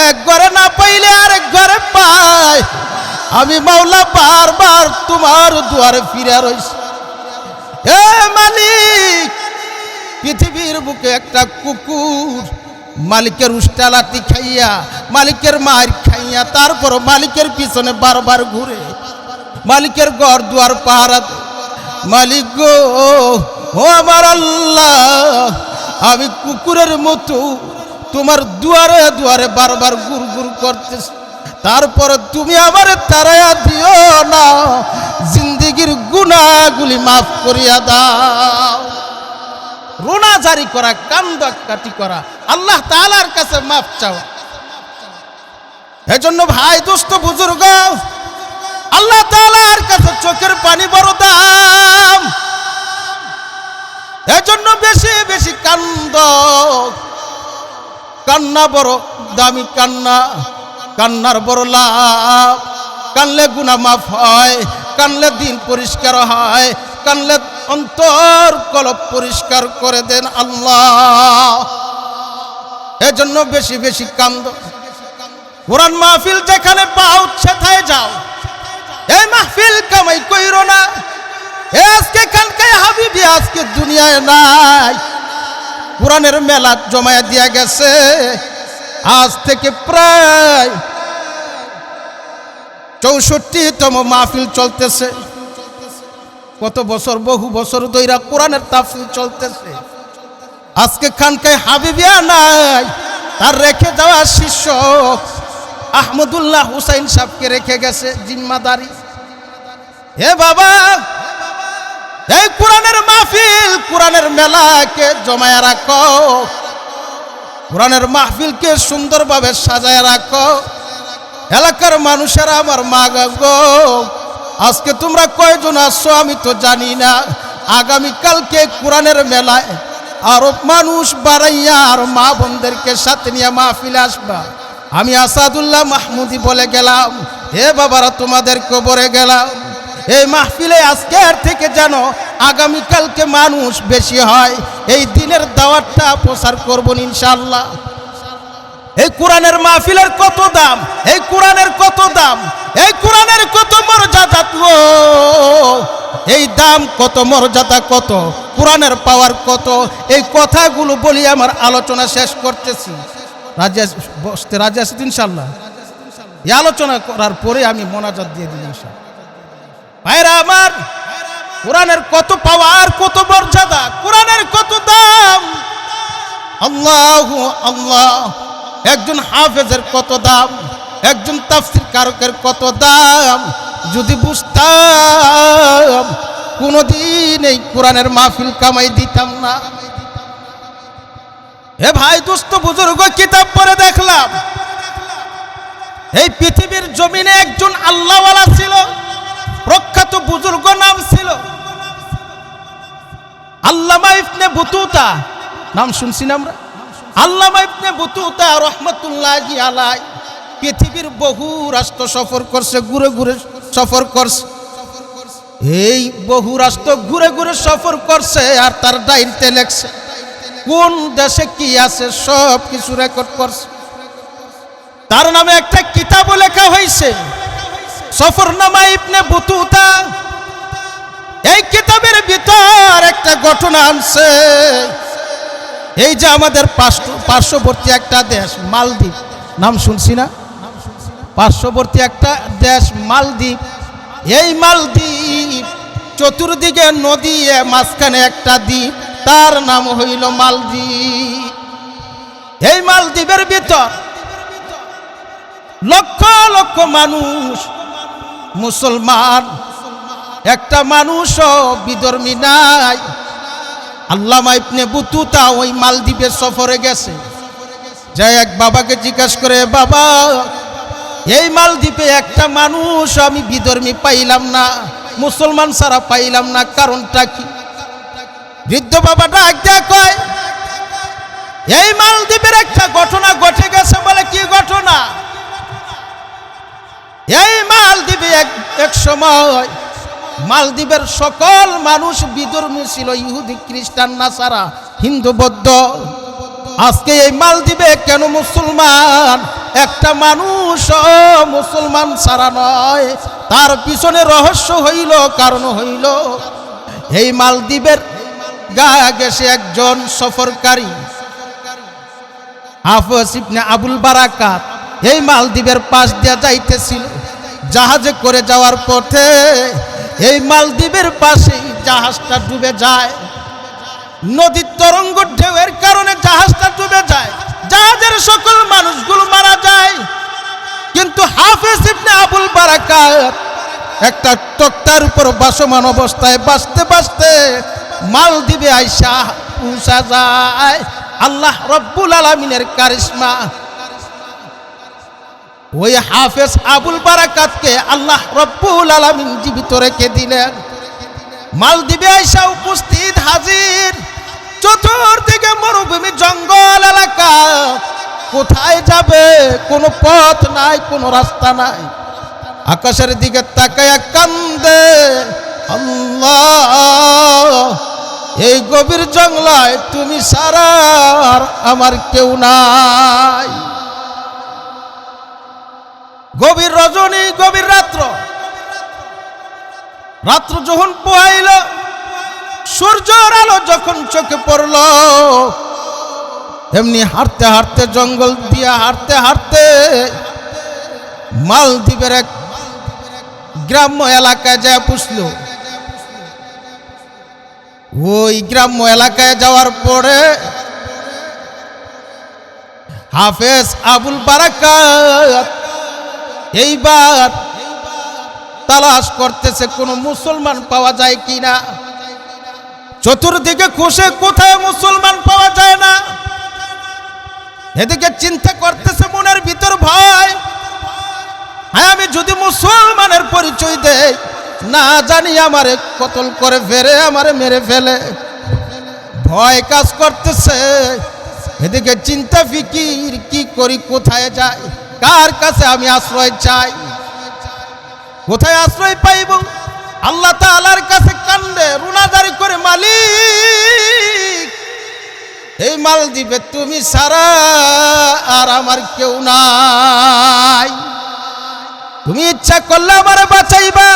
এক ঘরে না পাইলে আরেক ঘরে পায়। আমি মাওলা বারবার তোমার দুয়ারে ফিরে রইছি। হে মালিক, পৃথিবীর বুকে একটা কুকুর মালিকের উষ্টালাতি খাইয়া, মালিকের মার খাইয়া, তারপর মালিকের পিছনে বারবার ঘুরে, মালিকের ঘর দুয়ার পাহারা। মালিক গো, ও আমার আল্লাহ, আমি কুকুরের মতো তোমার দুয়ারে দুয়ারে বারবার গুর গুর করতেছি, তারপরে তুমি আমার তারায়া দিও না, জিন্দেগির গুনাহগুলি মাফ করিয়া দাও। রোনা জারি করা, কান্দাকাটি করা, আল্লাহ তাআলার কাছে মাফ চাওয়া। এজন্য ভাই, দোস্ত, বুজুর্গ, আল্লাহ তাআলার কাছে চোখের পানি বড় দাম। এজন্য বেশি বেশি কান্দ। কান্না বড় দামি, কান্নার বড় লাভ। কানলে গুনাহ মাফ হয়, কানলে দিন পরিষ্কার হয়, কানলে অন্তর কলব পরিষ্কার করে দেন আল্লাহ। এজন্য বেশি বেশি কান্দ। কোরআন মাহফিল যেখানে পাও সেথায় যাও। এই মাহফিল কামাই কইরো না। আজকে কালকায় হাবিবি আজকে দুনিয়ায় নাই। কোরআনের মেলা জমায়া দিয়া গেছে। আজ থেকে প্রায় 64তম মাহফিল চলতেছে। কত বছর, বহু বছর ধইরা কোরআনের তাফসীর চলতেছে। আজকে খানকায় হাবিবিয়া নাই। তার রেখে যাওয়া শিষ্য আহমদুল্লাহ হুসাইন সাহেবকে রেখে গেছে জিম্মাদারি। হে বাবা, এই কোরআনের মাহফিল, কোরআনের মেলাকে জমায়া রাখো। কোরআনের মাহফিলকে সুন্দরভাবে সাজায় রাখো। এলাকার মানুষেরা আমার মা গো, আজকে তোমরা কয়জন আসছো আমি তো জানি না। আগামীকালকে কোরআনের মেলায় আরো মানুষ বাড়াইয়া আর মা বোনদেরকে সাথে নিয়ে মাহফিলে আসবা। আমি আসাদুল্লাহ মাহমুদি বলে গেলাম, হে বাবারা তোমাদেরকে বলে গেলাম, এই মাহফিলে আজকের থেকে যেন আগামীকালকে মানুষ বেশি হয়। এই দিনের দাওয়াতটা প্রচার করব ইনশাআল্লাহ। এই কোরআনের মাহফিলের কত দাম, এই কোরআনের কত দাম, এই কোরআনের কত মর্যাদা, এই দাম কত, মর্যাদা কত, কোরআনের পাওয়ার কত, এই কথাগুলো বলি আমার আলোচনা শেষ করতেছি। বসতে রাজি আছি ইনশাআল্লাহ। এই আলোচনা করার পরে আমি মোনাজাত দিয়ে দিই ইনশাআল্লাহ। ভাইরা আমার, কোরআনের কত পাওয়ার, কত মর্যাদা, কোরআনের কত দাম। আল্লাহু আল্লাহ। একজন হাফেজের কত দাম, একজন তাফসীর কারকের কত দাম। যদি বুঝতাম কোনদিন এই কোরআনের মাহফিল কামাই দিতাম না। হে ভাই দোস্ত বুজুর্গ, কিতাব পড়ে দেখলাম এই পৃথিবীর জমিনে একজন আল্লাহওয়ালা ছিল, প্রখ্যাত বুজুর্গ নাম ছিল আল্লামা ইবনে বতুতা। নাম শুনছি না আমরা? আল্লামা ইবনে বতুতা রহমাতুল্লাহি আলাইহি পৃথিবীর বহু রাষ্ট্র সফর করছে, ঘুরে ঘুরে সফর করছে। এই বহু রাষ্ট্র ঘুরে ঘুরে সফর করছে আর তার ডায়েরিতে লেখছে কোন দেশে কি আছে সব কিছু রেকর্ড করছে। তার নামে একটা কিতাবও লেখা হয়েছে, সফরনামা ইবনে বতুতা। এই কিতাবের ভিতর একটা ঘটনা আনছে। এই যে আমাদের পার্শ্ববর্তী একটা দেশ মালদ্বীপ, নাম শুনছি না? পার্শ্ববর্তী একটা দেশ মালদ্বীপ। এই মালদ্বীপ চতুর্দিকে নদী, মাঝখানে একটা দ্বীপ, তার নাম হইল মালদ্বীপ। এই মালদ্বীপের ভিতর লক্ষ লক্ষ মানুষ মুসলমান, একটা মানুষও বিধর্মী নাই। আল্লামা ইবনে বতুতা ওই মালদ্বীপে সফরে গেছে। যাই এক বাবাকে জিজ্ঞাসা করে, বাবা এই মালদ্বীপে একটা মানুষ আমি বিধর্মী পাইলাম না, মুসলমান ছাড়া পাইলাম না, কারণটা কি? বৃদ্ধ বাবাটা একটা কয়, এই মালদ্বীপের একটা ঘটনা ঘটে গেছে। বলে কি ঘটনা? এই মালদ্বীপে এক সময় মালদ্বীপের সকল মানুষ বিধর্মী ছিল, ইহুদি, খ্রিস্টান, নাসারা, হিন্দু, বৌদ্ধ। আজকে এই মালদ্বীপে কেন মুসলমান একটা মানুষ মুসলমান ছাড়া নয়? তার পিছনে রহস্য হইল, কারণ হইল এই মালদ্বীপের গায়ে গেছে একজন সফরকারী হাফেজ ইবনে আবুল বারাকাত। এই মালদ্বীপের পাশ দিয়ে যাইতেছিল, জাহাজে করে যাওয়ার পথে এই মালদ্বীপের পাশে জাহাজটা ডুবে যায়। নদীর তরঙ্গ ঢেউয়ের কারণে জাহাজটা ডুবে যায়, জাহাজের সকল মানুষগুলো মারা যায়। কিন্তু হাফেজ ইবনে আবুল বারাকাত একটা তক্তার উপর বাসমান অবস্থায় বাঁচতে বাঁচতে মালদ্বীপে আইসা পৌঁছা যায়। আল্লাহ রব্বুল আলামিনের কারিশমা। ওই হাফেজ আবুল বারাকাতকে আল্লাহ রব্বুল আলামিন জীবিত রেখে দিলেন। মালদ্বীপে আইসা উপস্থিত হাজির চতুর্দিকে মরুভূমি জঙ্গল এলাকা, কোথায় যাবে? কোনো পথ নাই, কোনো রাস্তা নাই। আকাশের দিকে তাকায়া কান্দে, আল্লাহ এই গভীর জঙ্গলায় তুমি ছাড়া আর আমার কেউ নাই। গভীর রজনী, গভীর রাত্র, রাত্র যখন পোহাইল, সূর্যের আলো যখন চোখে পড়ল, এমনি হাঁটতে হাঁটতে জঙ্গল দিয়ে হাঁটতে হাঁটতে মালদ্বীপের এক গ্রাম্য এলাকায় যায় পুষল। ওই গ্রাম্য এলাকায় যাওয়ার পরে হাফেজ আবুল বারাকাত এইবার তালাশ করতেছে কোনো মুসলমান পাওয়া যায় কিনা। চতুর্দিকে খুঁজে কোথায় মুসলমান পাওয়া যায় না। এদিকে চিন্তা করতেছে, মনের ভিতর ভয়, হ্যাঁ আমি যদি মুসলমানের পরিচয় দেই, না জানি আমারে কতল করে ফেলে, আমারে মেরে ফেলে। ভয় কাজ করতেছে। এদিকে চিন্তা ফিকির, কি করি, কোথায় যাই, কার কাছে আমি আশ্রয় চাই, কোথায় আশ্রয় পাইব? আল্লাহ তাআলার কাছে কান্দে, রুনাজারি করে, মালিক এই মালদ্বীপে তুমি ছাড়া আর আমার কেউ নাই। তুমি ইচ্ছা করলে আমারে বাঁচাইবা,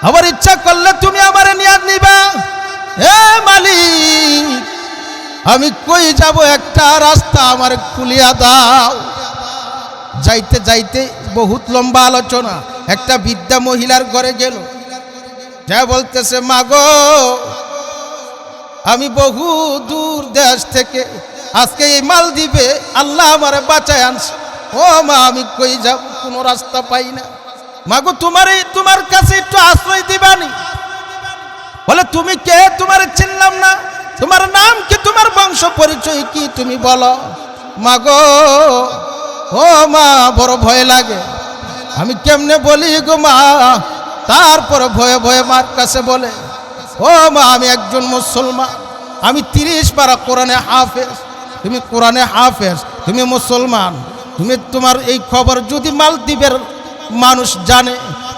আবার ইচ্ছা করলে তুমি আমারে নিয়ে নিবা। হে মালিক আমি কই যাব? একটা রাস্তা আমার খুলিয়া দাও। যাইতে যাইতে বহুত লম্বা আলোচনা, একটা বৃদ্ধা মহিলার ঘরে গেল, যা বলতেছে, মাগো আমি বহু দূর দেশ থেকে আজকে এই মালদ্বীপে আল্লাহ আমারে বাঁচায় আনছে। ও মা আমি কই যাব? কোনো রাস্তা পাই না। মাগো তোমার কাছে একটু আশ্রয় দিবানি। বলে তুমি কে? তোমার চিনলাম না, তোমার নাম কি, তোমার বংশ পরিচয় কি, তুমি বলো। মাগো ও মা বড় ভয় লাগে, আমি কেমনে বলি গো মা। তারপর ভয়ে ভয়ে মার কাছে বলে, ও মা আমি একজন মুসলমান, আমি 30 পারা কোরআনে হাফেজ, তুমি কোরআনে হাফেজ, তুমি মুসলমান, তোমার এই খবর যদি মালদ্বীপের মানুষ জানে,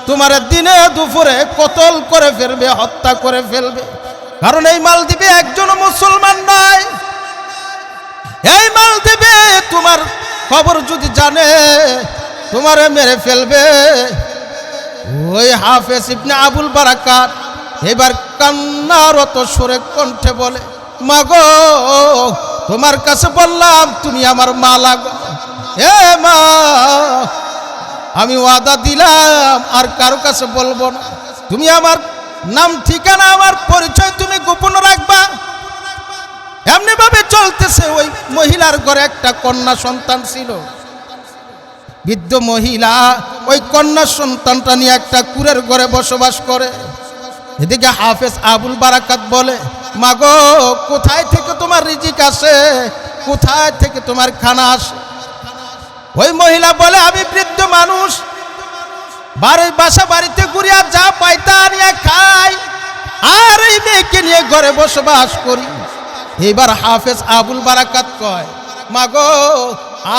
তোমার দিনে দুপুরে কতল করে ফেলবে, হত্যা করে ফেলবে। কারণ এই মালদ্বীপে একজন মুসলমান নাই। এই মালদ্বীপে তোমার খবর যদি জানে, তোমারে মেরে ফেলবে। ওই হাফেজ ইবনে আবুল বারাকাত এবার কান্নারত সুরে কণ্ঠে বলে, মাগো তোমার কাছে বললাম তুমি আমার মা লাগো। এ মা আমি ওয়াদা দিলাম আর কারো কাছে বলবো না। তুমি আমার নাম ঠিকানা আমার পরিচয় তুমি গোপন রাখবা। এমনি ভাবে চলতেছে। ওই মহিলার ঘরে একটা কন্যা সন্তান ছিল। বৃদ্ধ মহিলা ওই কন্যা সন্তানটা নিয়ে একটা কুড়ের ঘরে বসবাস করে। এদিকে হাফেজ আবুল বারাকাত বলে, মাগো কোথায় থেকে তোমার রিজিক আসে, কোথায় থেকে তোমার খানা আসে? ওই মহিলা বলে, আমি বৃদ্ধ মানুষ, বাসা বাড়িতে ঘুরিয়া যা পাইতা নিয়ে খাই, আর এই মেয়েকে নিয়ে ঘরে বসবাস করি। এবার হাফেজ আবুল বারাকাত কয়, মাগো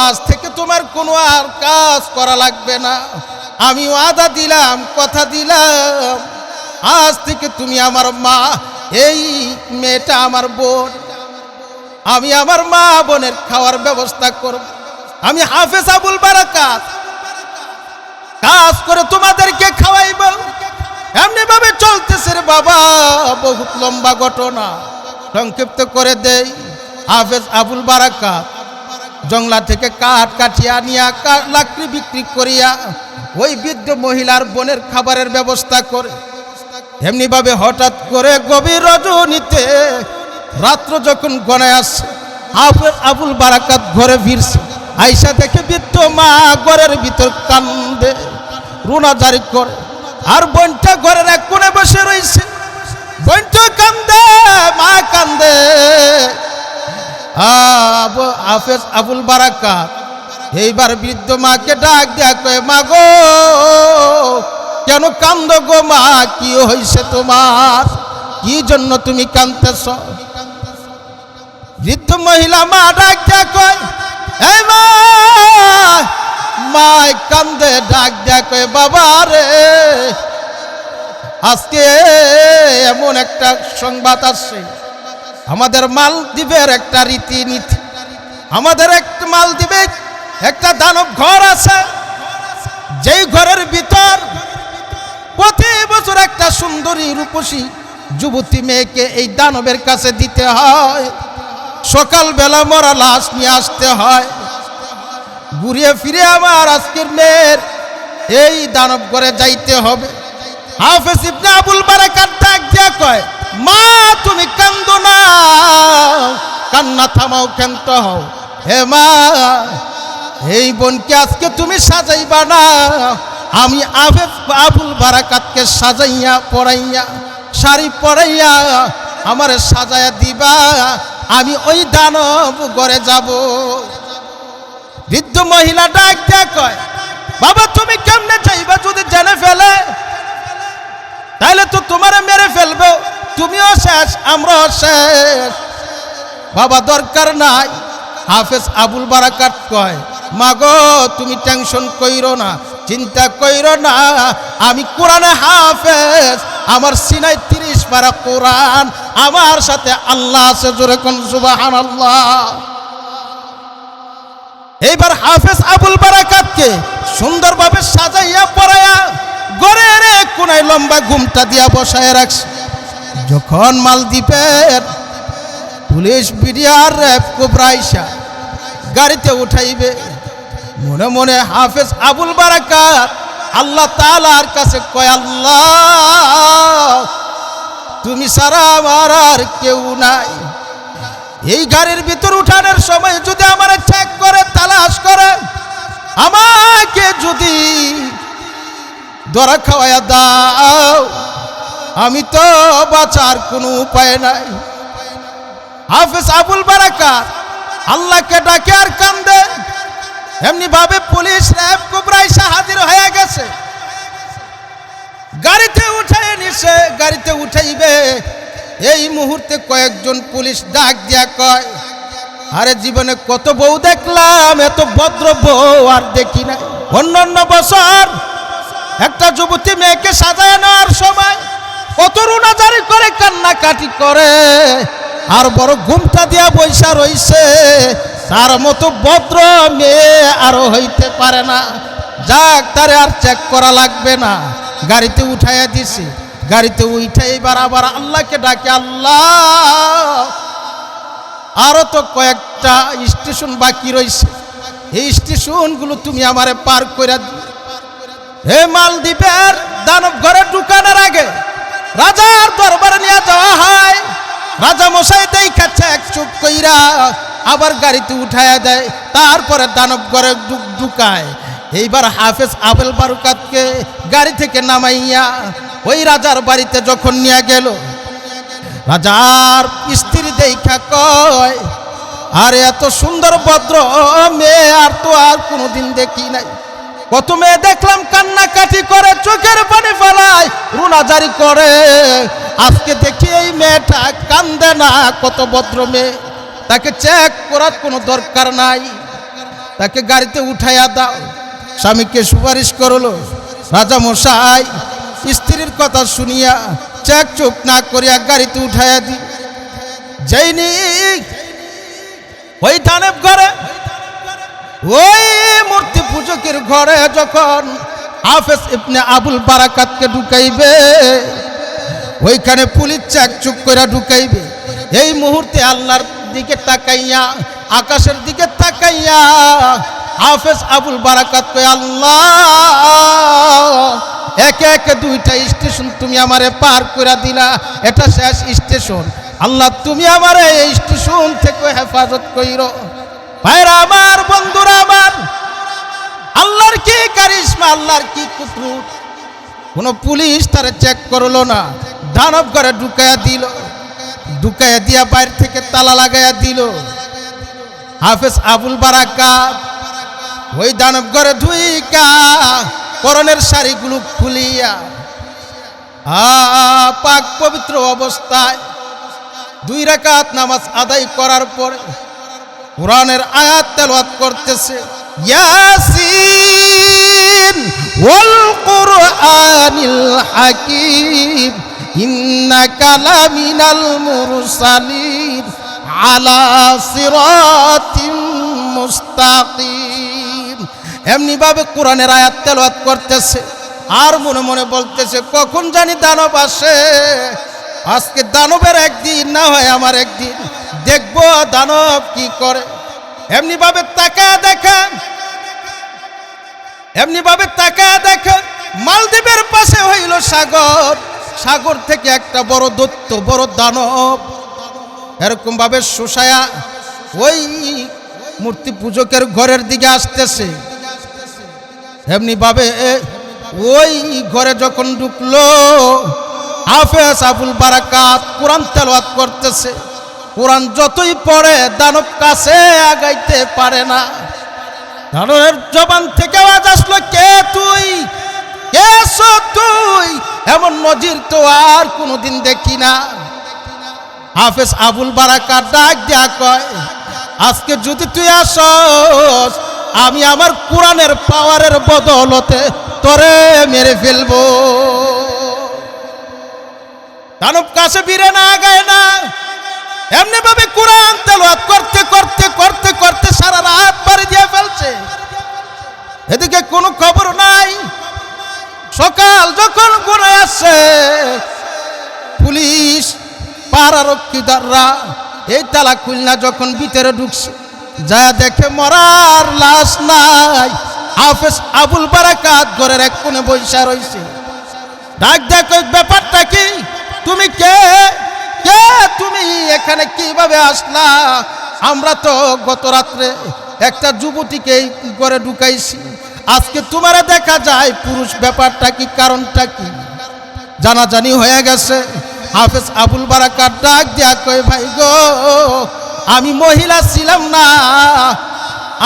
আজ থেকে তোমার কোনো আর কাজ করা লাগবে না। আমি ওয়াদা দিলাম, কথা দিলাম, আজ থেকে তুমি আমার মা, এই মেয়েটা আমার বোন। আমি আমার মা বোনের খাওয়ার ব্যবস্থা করব। আমি হাফেজ আবুল বারাকাত কাজ করে তোমাদেরকে খাওয়াইব। এমনি ভাবে চলতেছে রে বাবা। বহুত লম্বা ঘটনা, সংক্ষিপ্ত করে দেই। হাফেজ আবুল বারাকাত জংলা থেকে কাঠ কাঠিয়া নিয়া লাকড়ি বিক্রি করিয়া ওই বৃদ্ধ মহিলার বোনের খাবারের ব্যবস্থা করে। এমনি ভাবে হঠাৎ করে গভীর রজনীতে রাত্র যখন গণায় আসছে, হাফেজ আবুল বারাকাত ঘরে ফিরছে। আইসা দেখে বৃদ্ধ মা ঘরের ভিতর কান্দে, রুনা জারি করে, আর বোনটা ঘরের এক কোণে বসে রয়েছে। বোনটা কান্দে, মা কান্দে। হাফেজ আবুল বারাকাত এইবার বৃদ্ধ মাকে ডাক দেয়া কয়ে, মা গো কেন কান্দ গো মা? কি হয়েছে তোমার? কি জন্য তুমি কাঁদতেছ? বৃদ্ধ মহিলা মা ডাক দিয়া কয়, এই মা, মায় কান্দে ডাক দিয়া কয়, বাবা রে, আজকে এমন একটা সংবাদ আসছে, আমাদের মালদ্বীপের একটা রীতিনীতি, আমাদের একটা মালদ্বীপে একটা দানব ঘর আছে, যেই ঘরের ভিতর প্রতি বছর একটা সুন্দরী রূপসী যুবতী মেয়েকে এই দানবের কাছে দিতে হয়, সকালবেলা মরা লাশ নিয়ে আসতে হয়। ঘুরিয়ে ফিরে আমার আজকের মেয়ের এই দানব ঘরে যাইতে হবে। হাফেজ ইবনে আবুল বারাকাত ডাক দিয়া কয়, মা তুমি কান্দো না, কান্না থামাও, ক্ষান্ত হও। হে মা, এই বোনকে আজকে তুমি সাজাইবা না, আমি হাফেজ আবুল বারাকাতকে সাজাইয়া পড়াইয়া শাড়ি পরাইয়া আমারে সাজাইয়া দিবা, আমি ওই দানব ঘরে যাব। বৃদ্ধ মহিলা ডাক দিয়া কয়, বাবা তুমি কেমনে চাইবা, যদি জেনে ফেলে তাহলে তো তোমারে মেরে ফেলবে, তুমিও শেষ আমরাও শেষ। বাবা দরকার নাই। হাফেজ আবুল বারাকাত কয়, মাগো তুমি টেনশন কইরো না, চিন্তা কইরো না, আমি কোরআনে হাফেজ, আমার সিনাই 30 পারা কোরআন, আমার সাথে আল্লাহ আছে, জোরে কোন সুবহানাল্লাহ। এইবার হাফেজ আবুল বারাকাতকে সুন্দরভাবে সাজাইয়া পরাইয়া ঘরের কোনায় লম্বা ঘুমটা দিয়া বসায় রাখছে। যখন মালদ্বীপের পুলিশ বিডিআর র্যাব কোবরা আইসা গাড়িতে উঠাইবে, মনে মনে হাফেজ আবুল বারাকাত আল্লাহ তাআলার কাছে কয়, আল্লাহ তুমি ছাড়া আমার আর কেউ নাই, এই গাড়ির ভিতর উঠানোর সময় যদি আমার চেক করে তালাশ করে, আমাকে যদি ধরা খাওয়াইয়া দাও, আমি তো বাঁচার কোনো উপায় নাই। হাফেজ আবুল বারাকাত আল্লাহকে ডাকে আর কান্দে। এমনি ভাবে পুলিশ র্যাব কোবরা এসে হাজির হয়ে গেছে, গাড়িতে উঠাই নিছে, গাড়িতে উঠাইবে। এই মুহূর্তে কয়েকজন পুলিশ ডাক দিয়া কয়, আরে জীবনে কত বউ দেখলাম, এত ভদ্র বউ আর দেখি না। অন্যান্য বছর একটা যুবতী মেয়েকে সাজায় নেওয়ার সময় কত রুনাজারি করে, কান্নাকাটি করে, আর বড় ঘুমটা দিয়া বৈশা রইছে, তার মতো ভদ্র মেয়ে আরো হইতে পারে না। যাক, তারে আর চেক করা লাগবে না, গাড়িতে উঠাইয়া দিছি। গাড়িতে উঠাই এবার আবার আল্লাহকে ডাকে, আল্লাহ আরো তো কয়েকটা স্টেশন বাকি রয়েছে, এই স্টেশনগুলো তুমি আমারে পার করে দিও। হে মালদ্বীপের দানব ঘরে ঢুকানোর আগে রাজার দরবারে নিয়ে যাওয়া হয়, রাজা মশাই দেখাচ্ছে এক চুপ কইরা আবার গাড়িতে উঠাইয়া দেয়, তারপরে দানব ঘরে ঢুকায়। এইবার হাফেজ আবুল বারাকাতকে গাড়ি থেকে নামাইয়া ওই রাজার বাড়িতে যখন নিয়ে গেল, রাজার স্ত্রী দেখা কয়, আর এত সুন্দর ভদ্র মেয়ে আর তো আর কোনোদিন দেখি নাই। কত মেয়ে দেখলাম কান্নাকাটি করে, চোখের পানি ফেলায়, রুনাজারি করে, আজকে দেখি এই মেয়েটা কান্দে না, কত ভদ্র মেয়ে, তাকে চেক করার কোনো দরকার নাই, তাকে গাড়িতে উঠাইয়া দাও। স্বামীকে সুপারিশ করলো। রাজা মশাই স্ত্রীর কথা শুনিয়া চেক চুপ না করিয়া গাড়িতে উঠাইয়া দি। যাইনি ওই দানব ঘরে, ওই মূর্তি পূজকের ঘরে যখন হাফেজ ইবনে আবুল বারাকাতকে ঢুকাইবে, ওইখানে পুলিশ চেক চুপ করে ঢুকাইবে। এই মুহূর্তে আল্লাহর দিকে তাকাইয়া, আকাশের দিকে তাকাইয়া হাফেজ আবুল বারাকাত কয়, আল্লাহ একে একে 2টা স্টেশন তুমি আমারে পার করে দিলা, এটা শেষ স্টেশন, আল্লাহ তুমি আমারে এই স্টেশন থেকে হেফাজত কইরো। ভাইরা আমার, বন্ধুরা আমার, আল্লাহর কি কারিশমা, আল্লাহর কি কুদরত। কোন পুলিশ তারে চেক করলো না, দানব ঘরে ঢুকাইয়া দিল, ঢুকাইয়া দিয়া বাইরে থেকে তালা লাগাইয়া দিল। হাফেজ আবুল বারাকাত ওই দানব ঘরে ঢুইকা পরনের শাড়িগুলো খুলিয়া পাক পবিত্র অবস্থায় 2 রাকাত নামাজ আদায় করার পরে কোরআনের আয়াত তেলাওয়াত করতেছে, ইয়াসিন ওয়াল কুরআনিল হাকীম ইন্নাকা লামিনাল মুরসালিন আলা সিরাতিম মুস্তাকিম। এমনি ভাবে কোরআনের আয়াত তেলাওয়াত করতেছে আর মনে মনে বলতেছে, কখন জানি দানব আসে, আজকে দানবের একদিন না হয় আমার একদিন, দেখবো দানব কি করে। এমনি ভাবে তাকায় দেখেন মালদ্বীপের পাশে হইল সাগর, সাগর থেকে একটা বড় দৈত্য, বড় দানব এরকম ভাবে শুষায়া ওই মূর্তি পূজকের ঘরের দিকে আসতেছে। এমনি ভাবে ওই ঘরে যখন ঢুকলো, হাফেজ আবুল বারাকাত কোরআন তেলাওয়াত করতেছে। কোরআন যতই পড়ে দানব কাছে আগাইতে পারে না। দানবের জবান থেকে আওয়াজ আসলো, কে তুই, কে তুই? এমন নজির তো আর কোনোদিন দেখি না। হাফেজ আবুল বারাকাত ডাক দিয়া কয়, আজকে যদি তুই আসস, আমি আমার কোরআনের পাওয়ারের বদলতে তোরে মেরে ফেলবো। দানব কাছে ফিরে না, আগায় না। এমনি ভাবে কোরআন তেলাওয়াত করতে করতে করতে করতে সারা রাত পাড়ি দিয়ে ফেলছে। এদিকে কোনো খবর নাই। সকাল যখন গড়ে আসছে, পুলিশ পাহারারক্ষীদাররা এই তালা খুলনা যখন ভিতরে ঢুকছে, যা দেখে মরার লাশ নাই। হাফেজ আবুল বারাকাত ঘরের এক কোণে বইসা রইছে। ডাক দেখো, ব্যাপারটা কি? তুমি কে? কে তুমি? এখানে কিভাবে আসলা? আমরা তো গত রাত্রে একটা যুবতীকে ঘরে ঢুকাইছি, আজকে তোমারে দেখা যায় পুরুষ। ব্যাপারটা কি? কারণটা কি? জানাজানি হয়ে গেছে। হাফেজ আবুল বারাকাত ডাক দিয়া কয়, ভাই গো, আমি মহিলা ছিলাম না,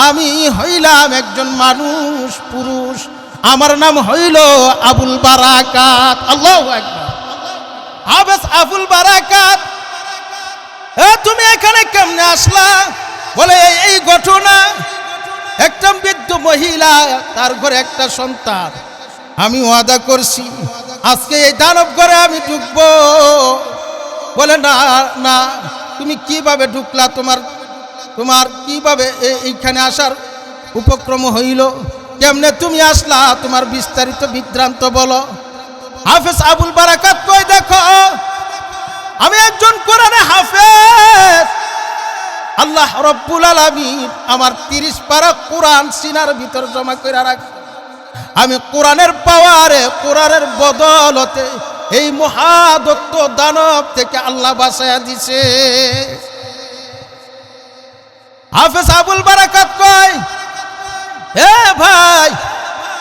আমি হইলাম একজন মানুষ, পুরুষ। আমার নাম হইল আবুল বারাকাত। আল্লাহু আকবার। হাফেজ আবুল বারাকাত, তুমি এখানে কেমনে আসলা? বলে এই ঘটনা, একটা বৃদ্ধ মহিলা, তার ঘরে একটা সন্তান। আমি ওয়াদা করছি আজকে এই দানব ঘরে আমি ঢুকবো। বলে না না, তুমি কিভাবে ঢুকলা? তোমার কিভাবে এইখানে আসার উপক্রম হইল? কেমনে তুমি আসলা? তোমার বিস্তারিত বিভ্রান্ত বলো। হাফেজ আবুল বারাকাত কই, দেখো আমি একজন কোরআনে হাফেজ। আল্লাহ রব্বুল আলামিন আমার 30 পারা কোরআন সিনার ভিতর জমা করে রাখছে। আমি কোরআনের পাওয়ারে, কোরআনের বদলতে এই মহাদত্ত দানব থেকে আল্লাহ বাঁচায়া দিছে। হাফেজ আবুল বারাকাত কয়, হে ভাই,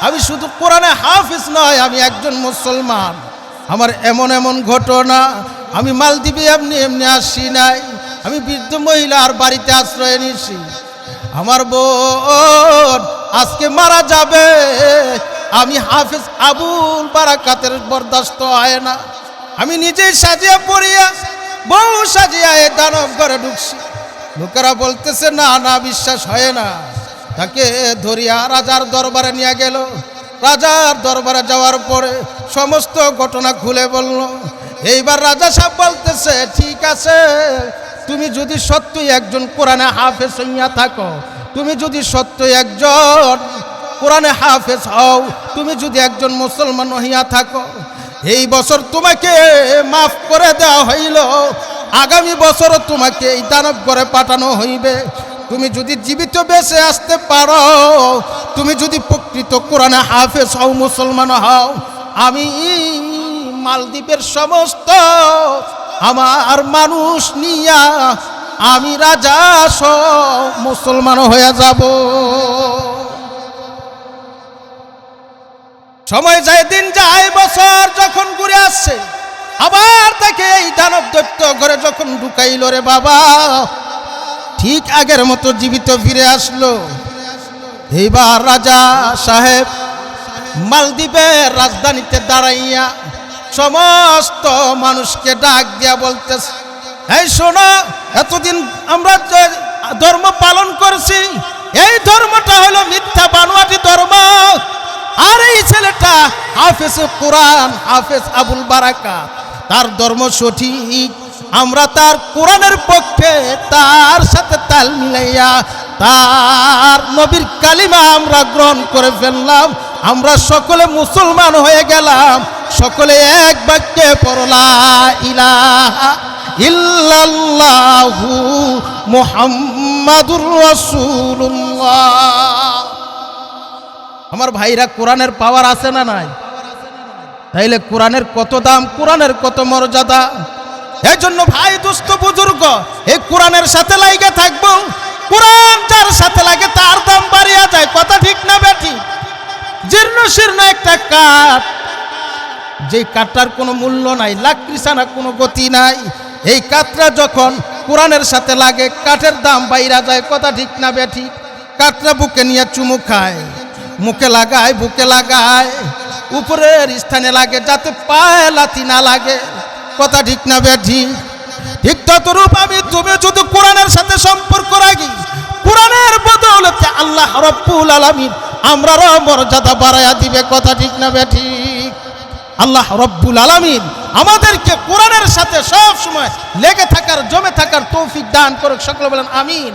আমি শুধু কোরআনে হাফেজ নয়, আমি একজন মুসলমান। আমার এমন এমন ঘটনা, আমি মালদ্বীপে এমনি এমনি আসি নাই, আমি বৃদ্ধ মহিলার বাড়িতে আশ্রয় নিয়েছি। আমার বোন আজকে মারা যাবে, আমি হাফেজ আবুল বারাকাতের বরদাস্ত হয় না। আমি নিজেই সাজিয়া পড়িয়া, বউ সাজিয়া এ দানব ঘরে ঢুকছি। লোকেরা বলতেছে না না, বিশ্বাস হয় না। তাকে ধরিয়া রাজার দরবারে নিয়ে গেল। রাজার দরবারে যাওয়ার পরে সমস্ত ঘটনা খুলে বলল। এইবার রাজা সাহেব বলতেছে, ঠিক আছে, তুমি যদি সত্যই একজন কোরআনে হাফেজ হইয়া থাকো, তুমি যদি সত্যই একজন কোরআনে হাফেজ হও, তুমি যদি একজন মুসলমান হইয়া থাকো, এই বছর তোমাকে মাফ করে দেওয়া হইল, আগামী বছরও তোমাকে এই দানব ঘরে পাঠানো হইবে। তুমি যদি জীবিত বেঁচে আসতে পারো, তুমি যদি প্রকৃত কোরআনে হাফেজ হও, মুসলমান হও, আমি মালদ্বীপের সমস্ত আমার মানুষ নিয়া আমি রাজা সব মুসলমান হয়ে যাব। সময় যায়, দিন যায়, বছর যখন ঘুরে আসছে, আবার তাকে এই দানব দৈত্য ঘরে যখন ঢুকাইল, রে বাবা, ঠিক আগের মতো জীবিত ফিরে আসলো। এইবার রাজা সাহেব মালদ্বীপের রাজধানীতে দাঁড়াইয়া সমস্ত মানুষকে ডাক দিয়া বলতেছে, এই শোনো, এতদিন আমরা যে ধর্ম পালন করছি, এই ধর্মটা হলো মিথ্যা বানোয়াটি ধর্ম। আর এই ছেলেটা হাফেজ কোরআন, হাফেজ আবুল বারাকাত, তার ধর্ম সঠিক। আমরা তার কোরআনের পক্ষে, তার সাথে তাল মিলাইয়া তার নবীর কালিমা আমরা গ্রহণ করে ফেললাম। আমরা সকলে মুসলমান হয়ে গেলাম। সকলে এক বাক্যে পড়লা ইলাহা ইল্লাল্লাহু মুহাম্মাদুর রাসূলুল্লাহ। আমার ভাইরা, কোরআনের পাওয়ার আছে না নাই? তাইলে কোরআনের কত দাম, কোরআনের কত মর্যাদা। এই জন্য ভাই, দোস্ত, বুজুর্গ, এই কোরআনের সাথে লাগে থাকবো। কোরআন যার সাথে লাগে তার দাম বাড়িয়া যায়। কথা ঠিক না বেঠিক? জীর্ণ শীর্ণ একটা কাঠ, যে কাঠটার কোনো মূল্য নাই, লাকড়ি ছাড়া কোনো গতি নাই, এই কাঠটা যখন কোরআনের সাথে লাগে কাঠের দাম বাইরা যায়। কথা ঠিক না বেঠিক? কাঠটা বুকে নিয়ে চুমু খায়, মুখে লাগায়, বুকে লাগায়, উপরের স্থানে লাগে যাতে পায়ে লাথি না লাগে। কথা ঠিক না বেঠিক? ঠিক ততরূপ আমি তুমি যদি কোরআনের সাথে সম্পর্ক রাখি, কোরআনের বদৌলতে আল্লাহ রাব্বুল আলামিন আমরারও মর্যাদা বাড়ায়া দিবে। কথা ঠিক না বেঠিক? আল্লাহ রাব্বুল আলামিন আমাদেরকে কোরআনের সাথে সব সময় লেগে থাকার, জমে থাকার তৌফিক দান করুক। সকলে বলেন আমিন।